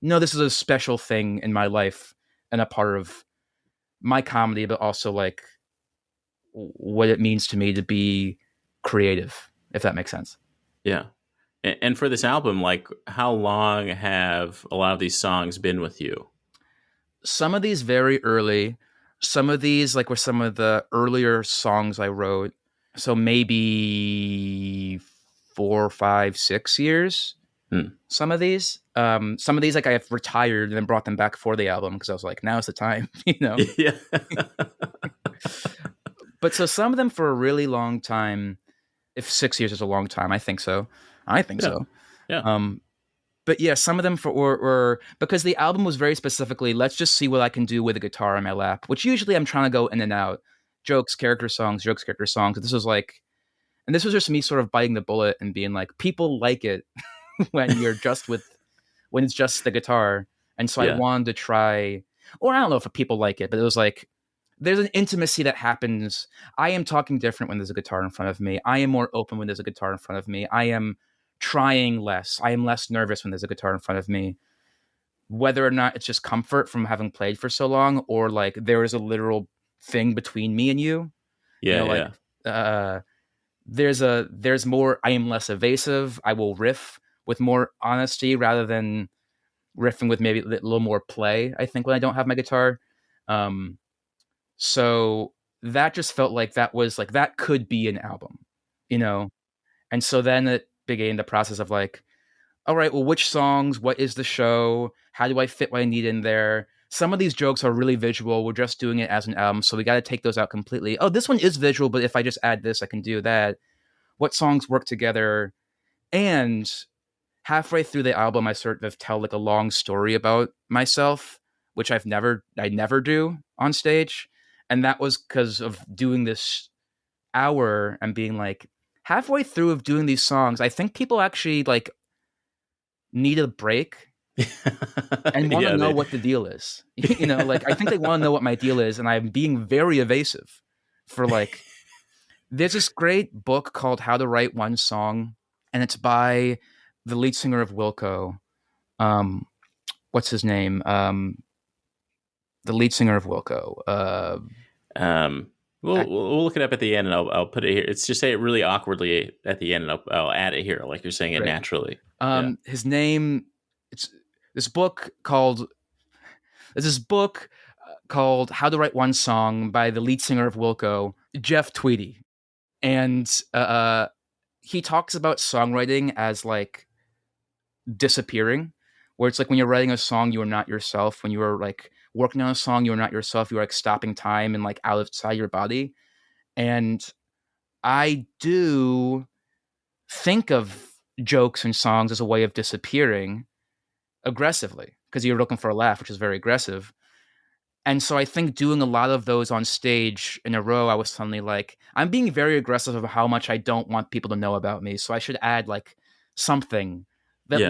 no, this is a special thing in my life and a part of my comedy, but also like what it means to me to be creative, if that makes sense. Yeah. And for this album, like, how long have a lot of these songs been with you? Some of these very early, some of these like were some of the earlier songs I wrote. So maybe 4, 5, 6 years. Mm. Some of these like I have retired and then brought them back for the album, because I was like, now's the time, Yeah. But so some of them for a really long time. If 6 years is a long time, I think so. I think Yeah. so. Yeah. But yeah, some of them were because the album was very specifically, let's just see what I can do with a guitar in my lap, which usually I'm trying to go in and out. Jokes, character songs, jokes, character songs. This was like, and this was just me sort of biting the bullet and being like, people like it when when it's just the guitar. And so I Yeah. wanted to try, or I don't know if people like it, but it was like, there's an intimacy that happens. I am talking different when there's a guitar in front of me. I am more open when there's a guitar in front of me. I am trying less. I am less nervous when there's a guitar in front of me. Whether or not it's just comfort from having played for so long, or like there is a literal thing between me and you. Yeah. Like there's more. I am less evasive. I will riff with more honesty rather than riffing with maybe a little more play, I think, when I don't have my guitar. So that just felt like that was like, that could be an album, you know? And so then beginning the process of like, all right, well, which songs? What is the show? How do I fit what I need in there? Some of these jokes are really visual. We're just doing it as an album, so we got to take those out completely. Oh, this one is visual, but if I just add this, I can do that. What songs work together? And halfway through the album, I sort of tell like a long story about myself, which I never do on stage. And that was because of doing this hour and being like, halfway through of doing these songs, I think people actually like need a break and want to Yeah, know what the deal is. Like I think they want to know what my deal is, and I'm being very evasive for like there's this great book called How to Write One Song, and it's by the lead singer of Wilco. What's his name? The lead singer of Wilco. We'll look it up at the end, and I'll put it here. It's just say it really awkwardly at the end, and I'll add it here, like you're saying it naturally. His name. It's this book called. There's this book called How to Write One Song by the lead singer of Wilco, Jeff Tweedy, and he talks about songwriting as like disappearing, where it's like when you're writing a song, you are not yourself. When you are like working on a song, you are not yourself. You are like stopping time and like outside your body. And I do think of jokes and songs as a way of disappearing aggressively because you're looking for a laugh, which is very aggressive. And so I think doing a lot of those on stage in a row, I was suddenly like, I'm being very aggressive of how much I don't want people to know about me. So I should add like something that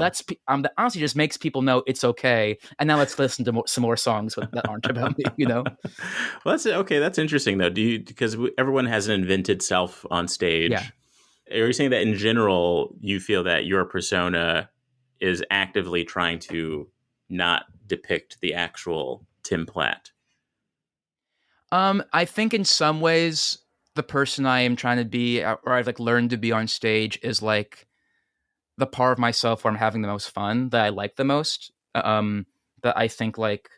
that honestly just makes people know it's okay. And now let's listen to some more songs that aren't about me, Well, that's okay. That's interesting though. Because everyone has an invented self on stage. Yeah. Are you saying that in general, you feel that your persona is actively trying to not depict the actual Tim Platt? I think in some ways the person I am trying to be, or I've like learned to be on stage, is like the part of myself where I'm having the most fun, that I like the most, that I think like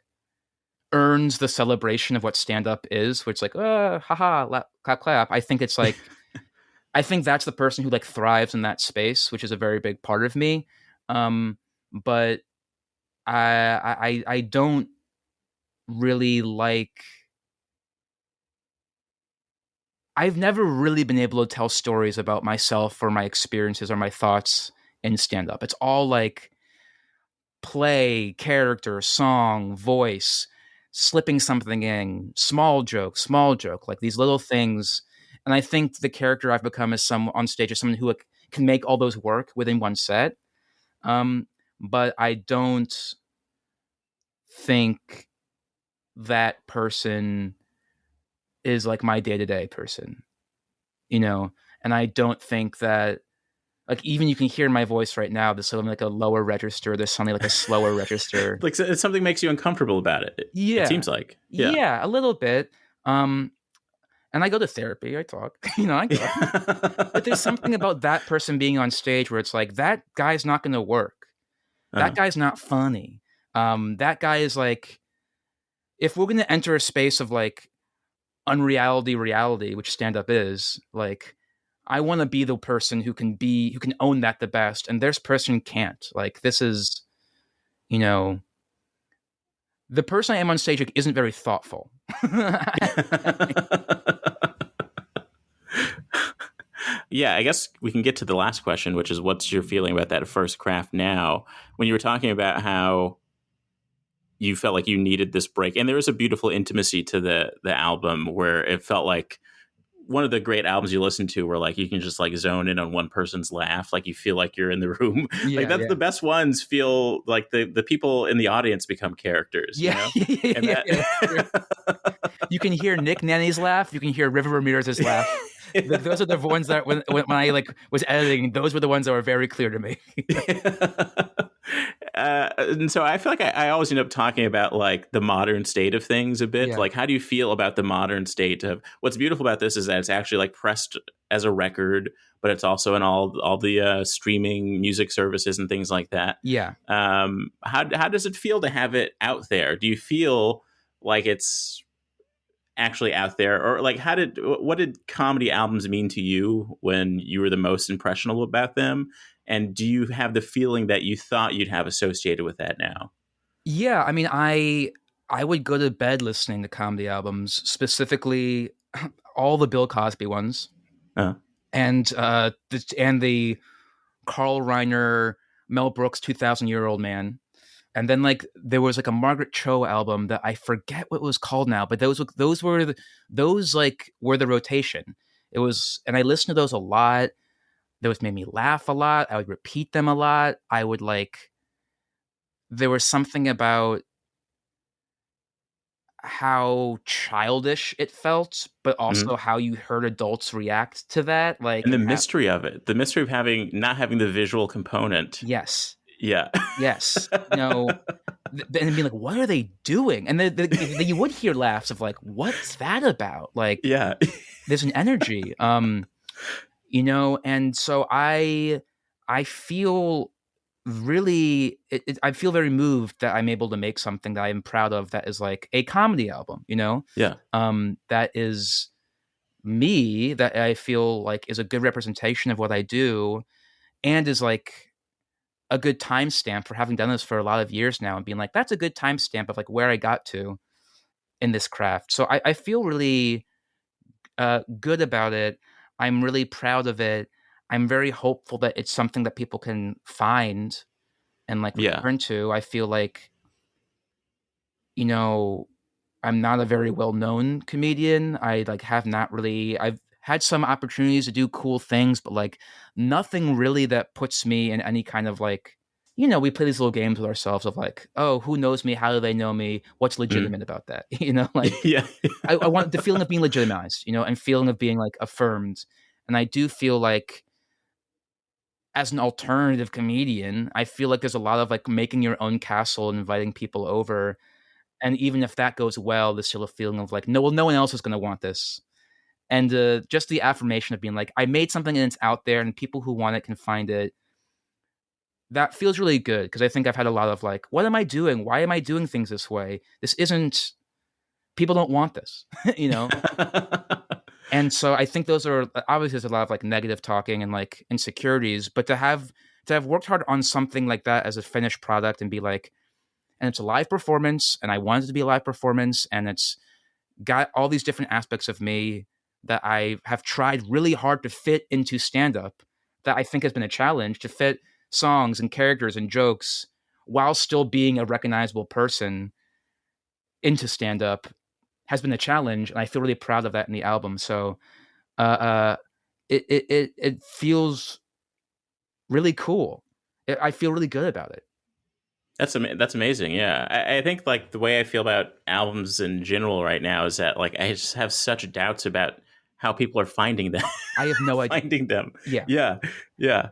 earns the celebration of what stand up is, which like, haha, clap, clap. I think it's like, I think that's the person who like thrives in that space, which is a very big part of me. But I don't really like. I've never really been able to tell stories about myself or my experiences or my thoughts in stand up. It's all like play, character, song, voice, slipping something in, small joke, like these little things. And I think the character I've become is on stage is someone who like, can make all those work within one set. But I don't think that person is like my day-to-day person, and I don't think that like even you can hear my voice right now, there's sort of like a lower register, there's suddenly like a slower register. Like something makes you uncomfortable about it. Yeah. It seems like. Yeah, a little bit. And I go to therapy, I talk, I talk. But there's something about that person being on stage where it's like, that guy's not going to work. That guy's not funny. That guy is like, if we're going to enter a space of like reality, which stand-up is, like, I want to be the person who can own that the best, and this person can't. Like, this is, the person I am on stage like, isn't very thoughtful. Yeah, I guess we can get to the last question, which is what's your feeling about that first craft now? When you were talking about how you felt like you needed this break, and there was a beautiful intimacy to the album where it felt like one of the great albums you listen to where like you can just like zone in on one person's laugh, like you feel like you're in the room. Yeah, like that's the best ones, feel like the people in the audience become characters. Yeah. You can hear Nick Nanny's laugh, you can hear River Ramirez's laugh. Those are the ones that when I like was editing, those were the ones that were very clear to me. And so I feel like I always end up talking about like the modern state of things a bit. Like, how do you feel about the modern state of what's beautiful about this is that it's actually like pressed as a record, but it's also in all the streaming music services and things like that. Yeah. How does it feel to have it out there? Do you feel like it's actually out there? Or like, what did comedy albums mean to you when you were the most impressionable about them? And do you have the feeling that you thought you'd have associated with that now? Yeah, I mean, I would go to bed listening to comedy albums, specifically all the Bill Cosby ones, Uh, and the Carl Reiner, Mel Brooks, 2,000-Year-Old Man. And then like there was like a Margaret Cho album that I forget what it was called now, but those like were the rotation. It was, and I listened to those a lot. Those made me laugh a lot. I would repeat them a lot. I would like, there was something about how childish it felt, but mhm. also how you heard adults react to that. Like, And the and how, mystery of it, the mystery of not having the visual component. yes, Yeah. yes, and being like, what are they doing? And you would hear laughs of like, what's that about? Like, Yeah. there's an energy, and so I feel really, I feel very moved that I'm able to make something that I'm proud of that is like a comedy album, Yeah. that is me, that I feel like is a good representation of what I do, and is like a good timestamp for having done this for a lot of years now and being like, that's a good timestamp of like where I got to in this craft. So I feel really good about it. I'm really proud of it. I'm very hopeful that it's something that people can find and like Yeah. return to. I feel like, you know, I'm not a very well-known comedian. I like have not really, I've had some opportunities to do cool things, but like nothing really that puts me in any kind of like, we play these little games with ourselves of like, oh, who knows me? How do they know me? What's Mm. legitimate about that? Like Yeah. I want the feeling of being legitimized, and feeling of being like affirmed. And I do feel like as an alternative comedian, I feel like there's a lot of like making your own castle and inviting people over. And even if that goes well, there's still a feeling of like, no, well, no one else is going to want this. And just the affirmation of being like, I made something and it's out there and people who want it can find it. That feels really good because I think I've had a lot of like, what am I doing? Why am I doing things this way? This isn't, people don't want this, you know? And so I think those are obviously there's a lot of like negative talking and like insecurities, but to have worked hard on something like that as a finished product and be like, and it's a live performance, and I wanted it to be a live performance, and it's got all these different aspects of me that I have tried really hard to fit into stand up that I think has been a challenge to fit songs and characters and jokes while still being a recognizable person into stand up has been a challenge, and I feel really proud of that in the album. So uh, uh, it feels really cool. I feel really good about it. That's amazing. Yeah, I think like the way I feel about albums in general right now is that like I just have such doubts about how people are finding them, I have no idea. finding them. Yeah, Yeah, yeah.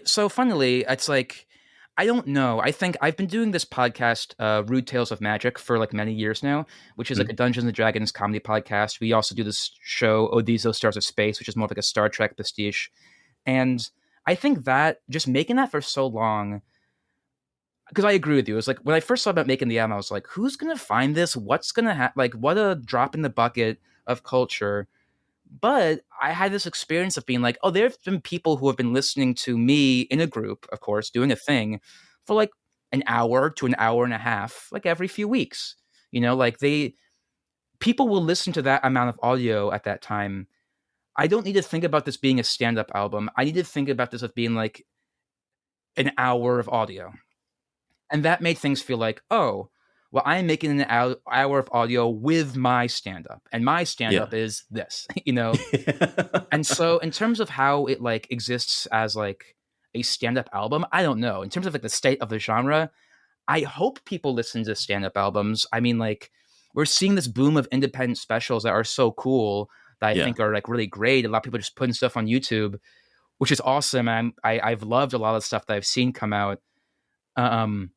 so funnily, it's like I don't know. I think I've been doing this podcast, Rude Tales of Magic, for like many years now, which is like Mm. a Dungeons and Dragons comedy podcast. We also do this show, Odizo Stars of Space, which is more of like a Star Trek pastiche. And I think that just making that for so long, because I agree with you. It was like when I first thought about making the album, I was like, who's gonna find this? What's gonna happen? Like, what a drop in the bucket of culture. But I had this experience of being like, oh, there have been people who have been listening to me in a group, of course, doing a thing for like an hour to an hour and a half, like every few weeks. Like people will listen to that amount of audio at that time. I don't need to think about this being a stand-up album. I need to think about this as being like an hour of audio. And that made things feel like, oh, well, I'm making an hour of audio with my stand-up. And my Yeah. stand-up is this, And so in terms of how it like exists as like a stand-up album, I don't know. In terms of like the state of the genre, I hope people listen to stand-up albums. I mean, like we're seeing this boom of independent specials that are so cool that I Yeah. think are like really great. A lot of people just putting stuff on YouTube, which is awesome. I've loved a lot of stuff that I've seen come out. Um,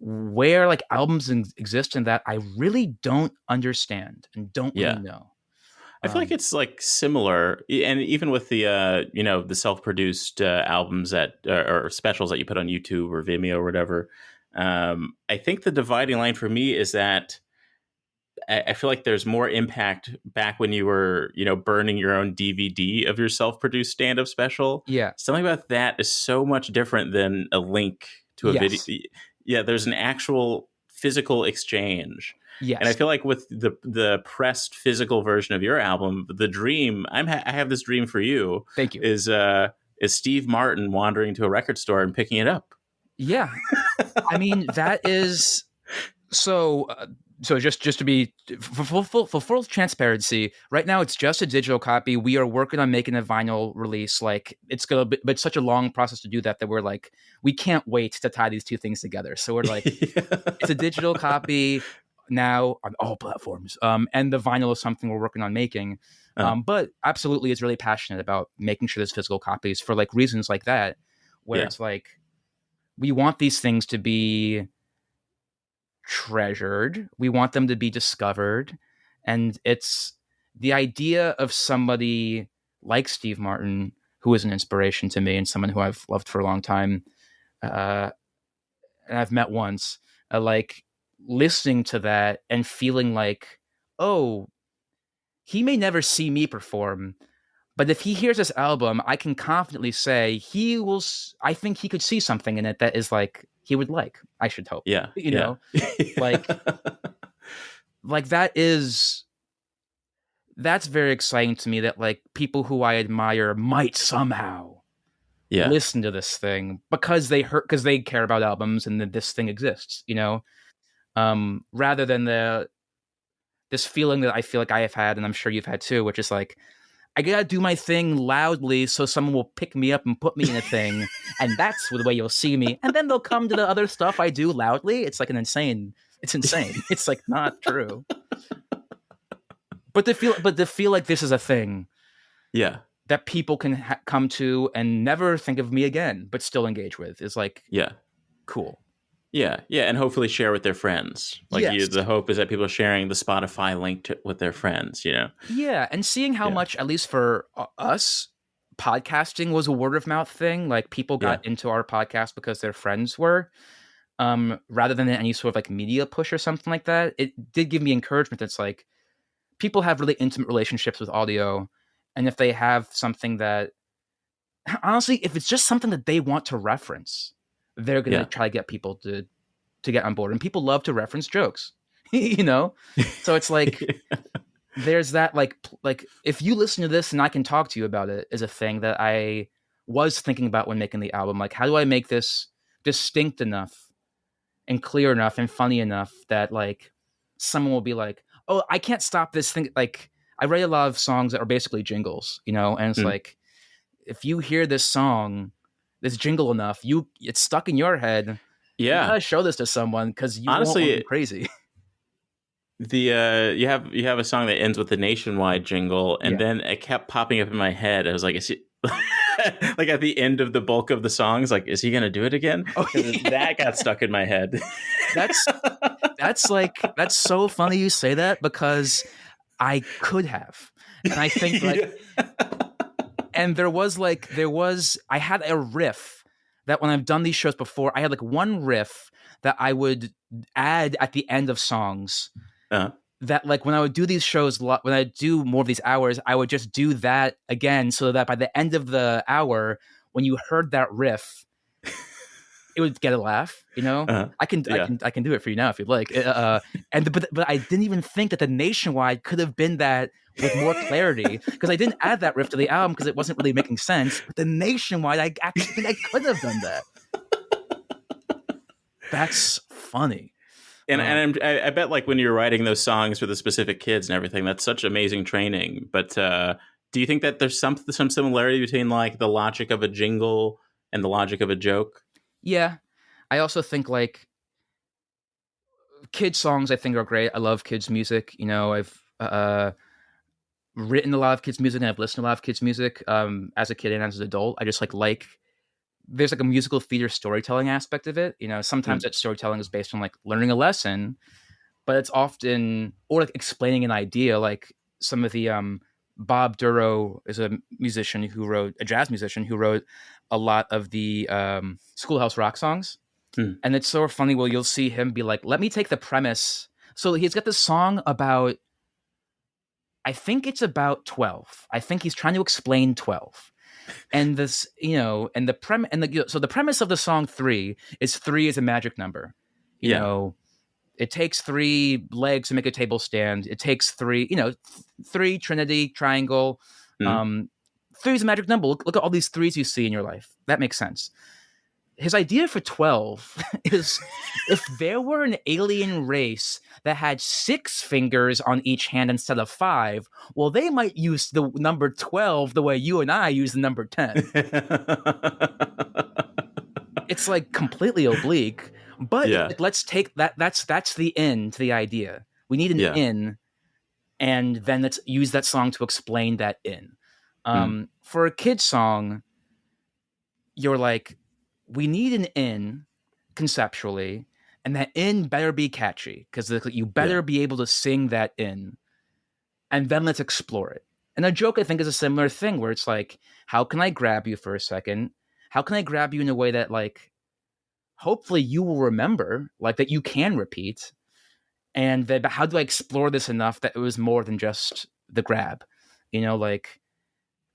where like albums exist in that, I really don't understand and don't really Yeah. know. I feel like it's like similar, and even with the the self-produced albums that or specials that you put on YouTube or Vimeo or whatever. I think the dividing line for me is that I feel like there's more impact back when you were, burning your own DVD of your self-produced stand-up special. Yeah. Something about that is so much different than a link to a video. Yes. Yeah, there's an actual physical exchange. And I Yes. feel like with the pressed physical version of your album, the dream I have this dream for you Thank you. is Steve Martin wandering to a record store and picking it up. Yeah. I mean, that is so. So just to be for full transparency, right now it's just a digital copy. We are working on making a vinyl release. Like it's gonna be, but it's such a long process to do that we're like, we can't wait to tie these two things together. So we're like, it's a digital copy now on all platforms. And the vinyl is something we're working on making. But absolutely, is really passionate about making sure there's physical copies for like reasons like that, where it's like we want these things to be treasured. We want them to be discovered. And it's the idea of somebody like Steve Martin, who is an inspiration to me and someone who I've loved for a long time, and I've met once, like listening to that and feeling like, oh, he may never see me perform, but if he hears this album, I can confidently say he will. I think he could see something in it that is like he would like. I should hope. Yeah, you know, like that's very exciting to me. That like people who I admire might somehow listen to this thing because they care about albums and that this thing exists. Rather than this feeling that I feel like I have had, and I'm sure you've had too, which is like, I gotta do my thing loudly so someone will pick me up and put me in a thing, and that's the way you'll see me. And then they'll come to the other stuff I do loudly. It's like it's insane. It's like not true. But to feel like this is a thing, that people can come to and never think of me again, but still engage with is like, cool. Yeah, and hopefully share with their friends. Like the hope is that people are sharing the Spotify link with their friends, Yeah, and seeing how much, at least for us, podcasting was a word of mouth thing. Like people got into our podcast because their friends were, rather than any sort of like media push or something like that. It did give me encouragement. That's like people have really intimate relationships with audio, and if they have something that, honestly, if it's just something that they want to reference, they're going to try to get people to get on board. And people love to reference jokes, So it's like, there's that, like if you listen to this and I can talk to you about it is a thing that I was thinking about when making the album. Like, how do I make this distinct enough and clear enough and funny enough that like someone will be like, oh, I can't stop this thing. Like I write a lot of songs that are basically jingles, and it's like, if you hear this song, this jingle enough, it's stuck in your head. You gotta show this to someone because you honestly won't go crazy. You have a song that ends with the Nationwide jingle, and then it kept popping up in my head. I was like, is he like at the end of the bulk of the songs, like, is he gonna do it again? That got stuck in my head. That's so funny you say that because I could have, and I think like. And I had a riff that when I've done these shows before, I had like one riff that I would add at the end of songs. That like when I would do these shows, when I do more of these hours, I would just do that again so that by the end of the hour, when you heard that riff, it would get a laugh, I can do it for you now if you'd like. But I didn't even think that the Nationwide could have been that with more clarity because I didn't add that riff to the album because it wasn't really making sense. But the Nationwide, I actually think I could have done that. That's funny. And I bet like when you're writing those songs for the specific kids and everything, that's such amazing training. But do you think that there's some similarity between like the logic of a jingle and the logic of a joke? Yeah. I also think like kids songs I think are great. I love kids music. I've written a lot of kids music and I've listened to a lot of kids music as a kid and as an adult. I just like there's like a musical theater storytelling aspect of it. Sometimes that storytelling is based on like learning a lesson, but it's often or like explaining an idea. Like some of the Bob Duro is a jazz musician who wrote a lot of the Schoolhouse Rock songs. And it's so funny. Well, you'll see him be like, let me take the premise. So he's got this song about, I think it's about 12. I think he's trying to explain 12. And this, and so the premise of the song 3 is 3 is a magic number. Yeah. It takes 3 legs to make a table stand. It takes 3, 3 Trinity triangle. Mm. 3 is a magic number. Look at all these 3s you see in your life. That makes sense. His idea for 12 is if there were an alien race that had 6 fingers on each hand instead of 5, well, they might use the number 12 the way you and I use the number 10. It's like completely oblique, but Yeah. let's take that. That's the in to the idea. We need an Yeah. in, and then let's use that song to explain that in. For a kid song, you're like, we need an in conceptually, and that in better be catchy because you better Yeah. be able to sing that in, and then let's explore it. And a joke, I think, is a similar thing where it's like, how can I grab you for a second? How can I grab you in a way that, like, hopefully you will remember, like, that you can repeat? And then how do I explore this enough that it was more than just the grab? Like,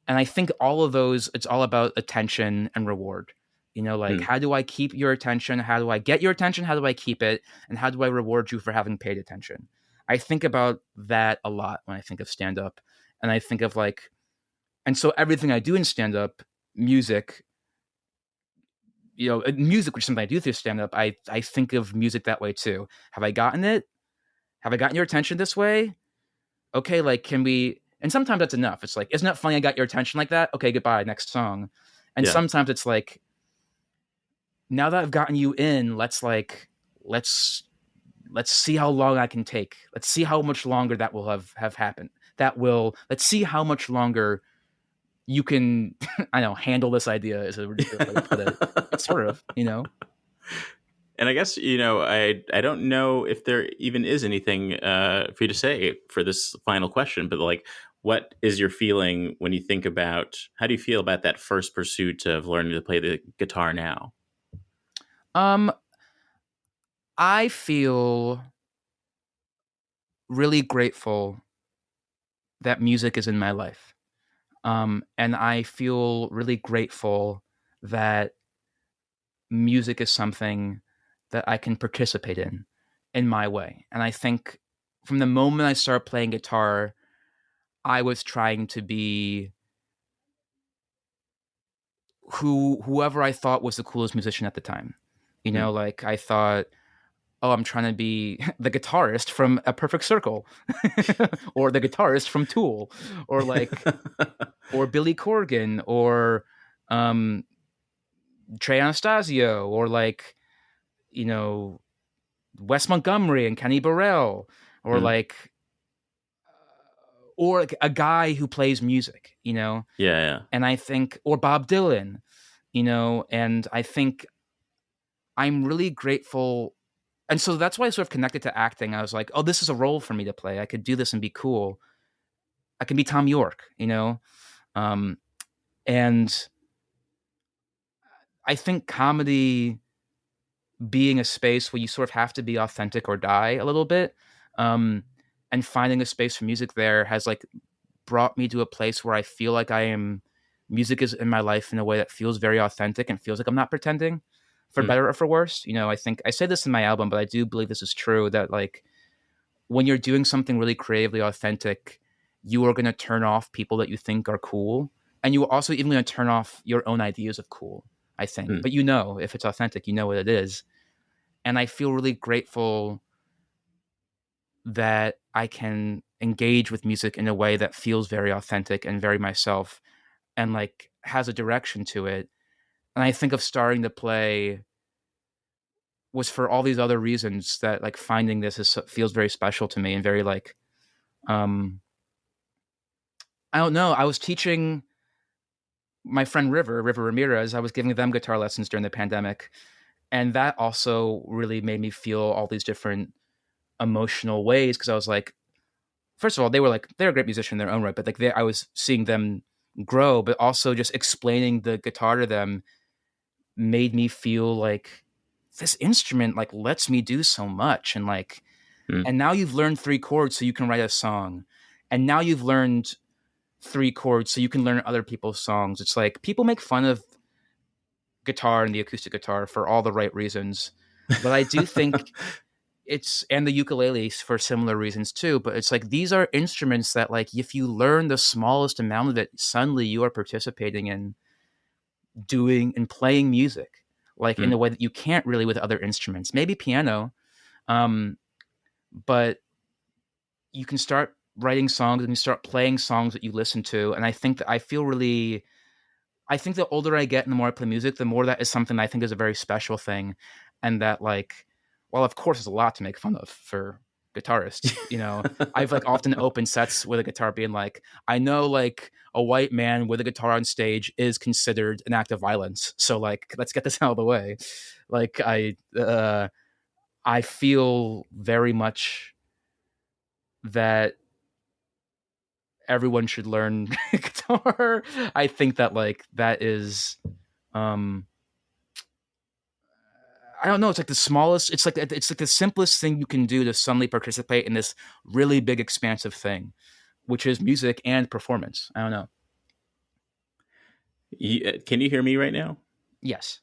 and I think all of those, it's all about attention and reward. Like, how do I keep your attention? How do I get your attention? How do I keep it? And how do I reward you for having paid attention? I think about that a lot when I think of stand-up. And I think of, like, and so everything I do in stand-up, music, music, which is something I do through stand-up, I think of music that way too. Have I gotten it? Have I gotten your attention this way? Okay, like, can we... And sometimes that's enough. It's like, isn't it funny I got your attention like that? Okay, goodbye, next song. And sometimes it's like, now that I've gotten you in, let's see how long I can take. Let's see how much longer that will have happened. Let's see how much longer you can, I know, handle this idea is a ridiculous way to put it. It's sort of, And I guess, I don't know if there even is anything for you to say for this final question, but like, what is your feeling when you think about, how do you feel about that first pursuit of learning to play the guitar now? I feel really grateful that music is in my life. And I feel really grateful that music is something that I can participate in my way. And I think from the moment I started playing guitar, I was trying to be whoever I thought was the coolest musician at the time. Like, I thought, oh, I'm trying to be the guitarist from A Perfect Circle or the guitarist from Tool or or Billy Corgan or Trey Anastasio or Wes Montgomery and Kenny Burrell or like a guy who plays music, Yeah. And I think, or Bob Dylan, and I think I'm really grateful. And so that's why I sort of connected to acting. I was like, oh, this is a role for me to play. I could do this and be cool. I can be Tom York, and I think comedy being a space where you sort of have to be authentic or die a little bit, and finding a space for music there has like brought me to a place where I feel like music is in my life in a way that feels very authentic and feels like I'm not pretending, for better or for worse. I think I say this in my album, but I do believe this is true, that like when you're doing something really creatively authentic, you are going to turn off people that you think are cool. And you are also even going to turn off your own ideas of cool, I think. But if it's authentic, you know what it is. And I feel really grateful that I can engage with music in a way that feels very authentic and very myself and like has a direction to it. And I think of starting to play was for all these other reasons, that like finding this feels very special to me and very like, I don't know. I was teaching my friend River Ramirez. I was giving them guitar lessons during the pandemic. And that also really made me feel all these different emotional ways. Cause I was like, first of all, they're a great musician in their own right, but like I was seeing them grow, but also just explaining the guitar to them made me feel like this instrument like lets me do so much. And like, And now you've learned 3 chords so you can write a song. And now you've learned 3 chords so you can learn other people's songs. It's like people make fun of guitar and the acoustic guitar for all the right reasons. But I do think and the ukulele for similar reasons too. But it's like these are instruments that, like, if you learn the smallest amount of it, suddenly you are participating in doing and playing music, like in a way that you can't really with other instruments. Maybe piano, but you can start writing songs and you start playing songs that you listen to. And I think that I think the older I get and the more I play music, the more that is something I think is a very special thing. And that, like, well, of course, there's a lot to make fun of for guitarists. You know, I've like often opened sets with a guitar being like, I know like a white man with a guitar on stage is considered an act of violence. So like, let's get this out of the way. Like I feel very much that everyone should learn guitar. I think that like that is I don't know, it's like the smallest, it's like the simplest thing you can do to suddenly participate in this really big expansive thing, which is music and performance. I don't know. Can you hear me right now? Yes.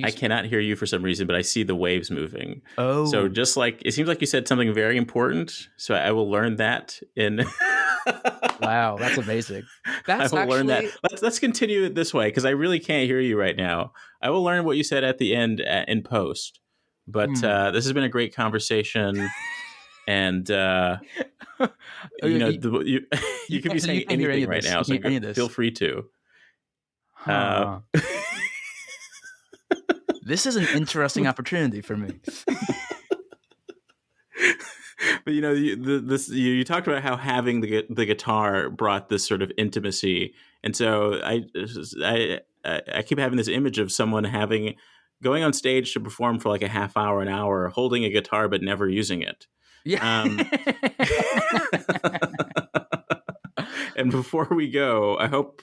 I cannot hear you for some reason, but I see the waves moving. Oh. So just like, it seems like you said something very important. So I will learn that in... Wow, that's amazing. That's I will learn that. Let's continue it this way, because I really can't hear you right now. I will learn what you said at the end in post. But this has been a great conversation. And, you know, you could be saying anything right now, so feel free to. Huh. This is an interesting opportunity for me. But you know, you talked about how having the guitar brought this sort of intimacy, and so I keep having this image of someone going on stage to perform for like a half hour, an hour, holding a guitar but never using it. Yeah. And before we go, I hope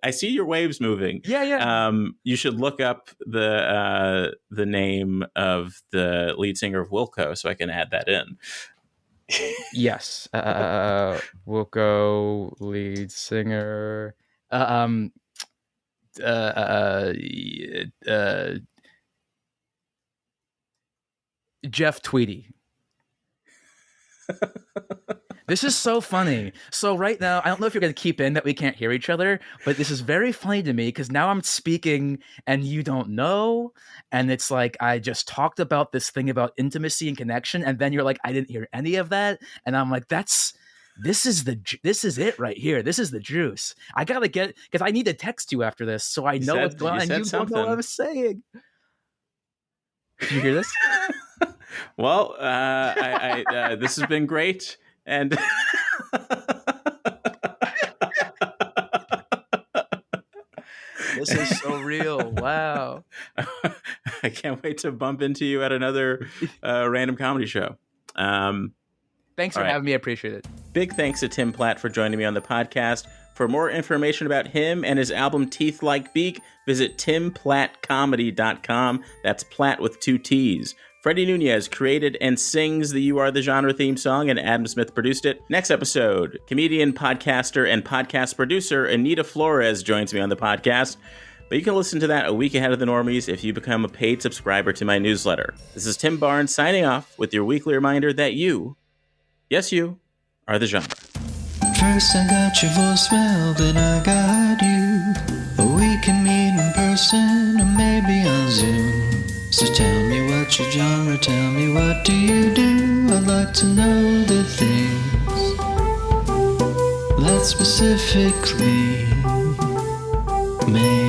I see your waves moving. Yeah. You should look up the name of the lead singer of Wilco so I can add that in. Yes. Wilco lead singer. Jeff Tweedy. This is so funny. So right now, I don't know if you're going to keep in that we can't hear each other, but this is very funny to me because now I'm speaking and you don't know. And it's like, I just talked about this thing about intimacy and connection. And then you're like, I didn't hear any of that. And I'm like, this is it right here. This is the juice. I got to get, because I need to text you after this. So I know what's going on and you don't know what I'm saying. Did you hear this? Well, this has been great. And this is so real. Wow. I can't wait to bump into you at another random comedy show. Thanks for having me. I appreciate it. Big thanks to Tim Platt for joining me on the podcast. For more information about him and his album Teeth Like Beak, visit timplattcomedy.com. That's Platt with 2 T's. Freddie Nunez created and sings the You Are the Genre theme song, and Adam Smith produced it. Next episode, comedian, podcaster, and podcast producer Anita Flores joins me on the podcast. But you can listen to that a week ahead of the normies if you become a paid subscriber to my newsletter. This is Tim Barnes signing off with your weekly reminder that you, yes you, are the genre. First I got your voicemail, then I got you. We can meet in person or maybe on Zoom. So tell me what's your genre, tell me what do you do? I'd like to know the things that specifically make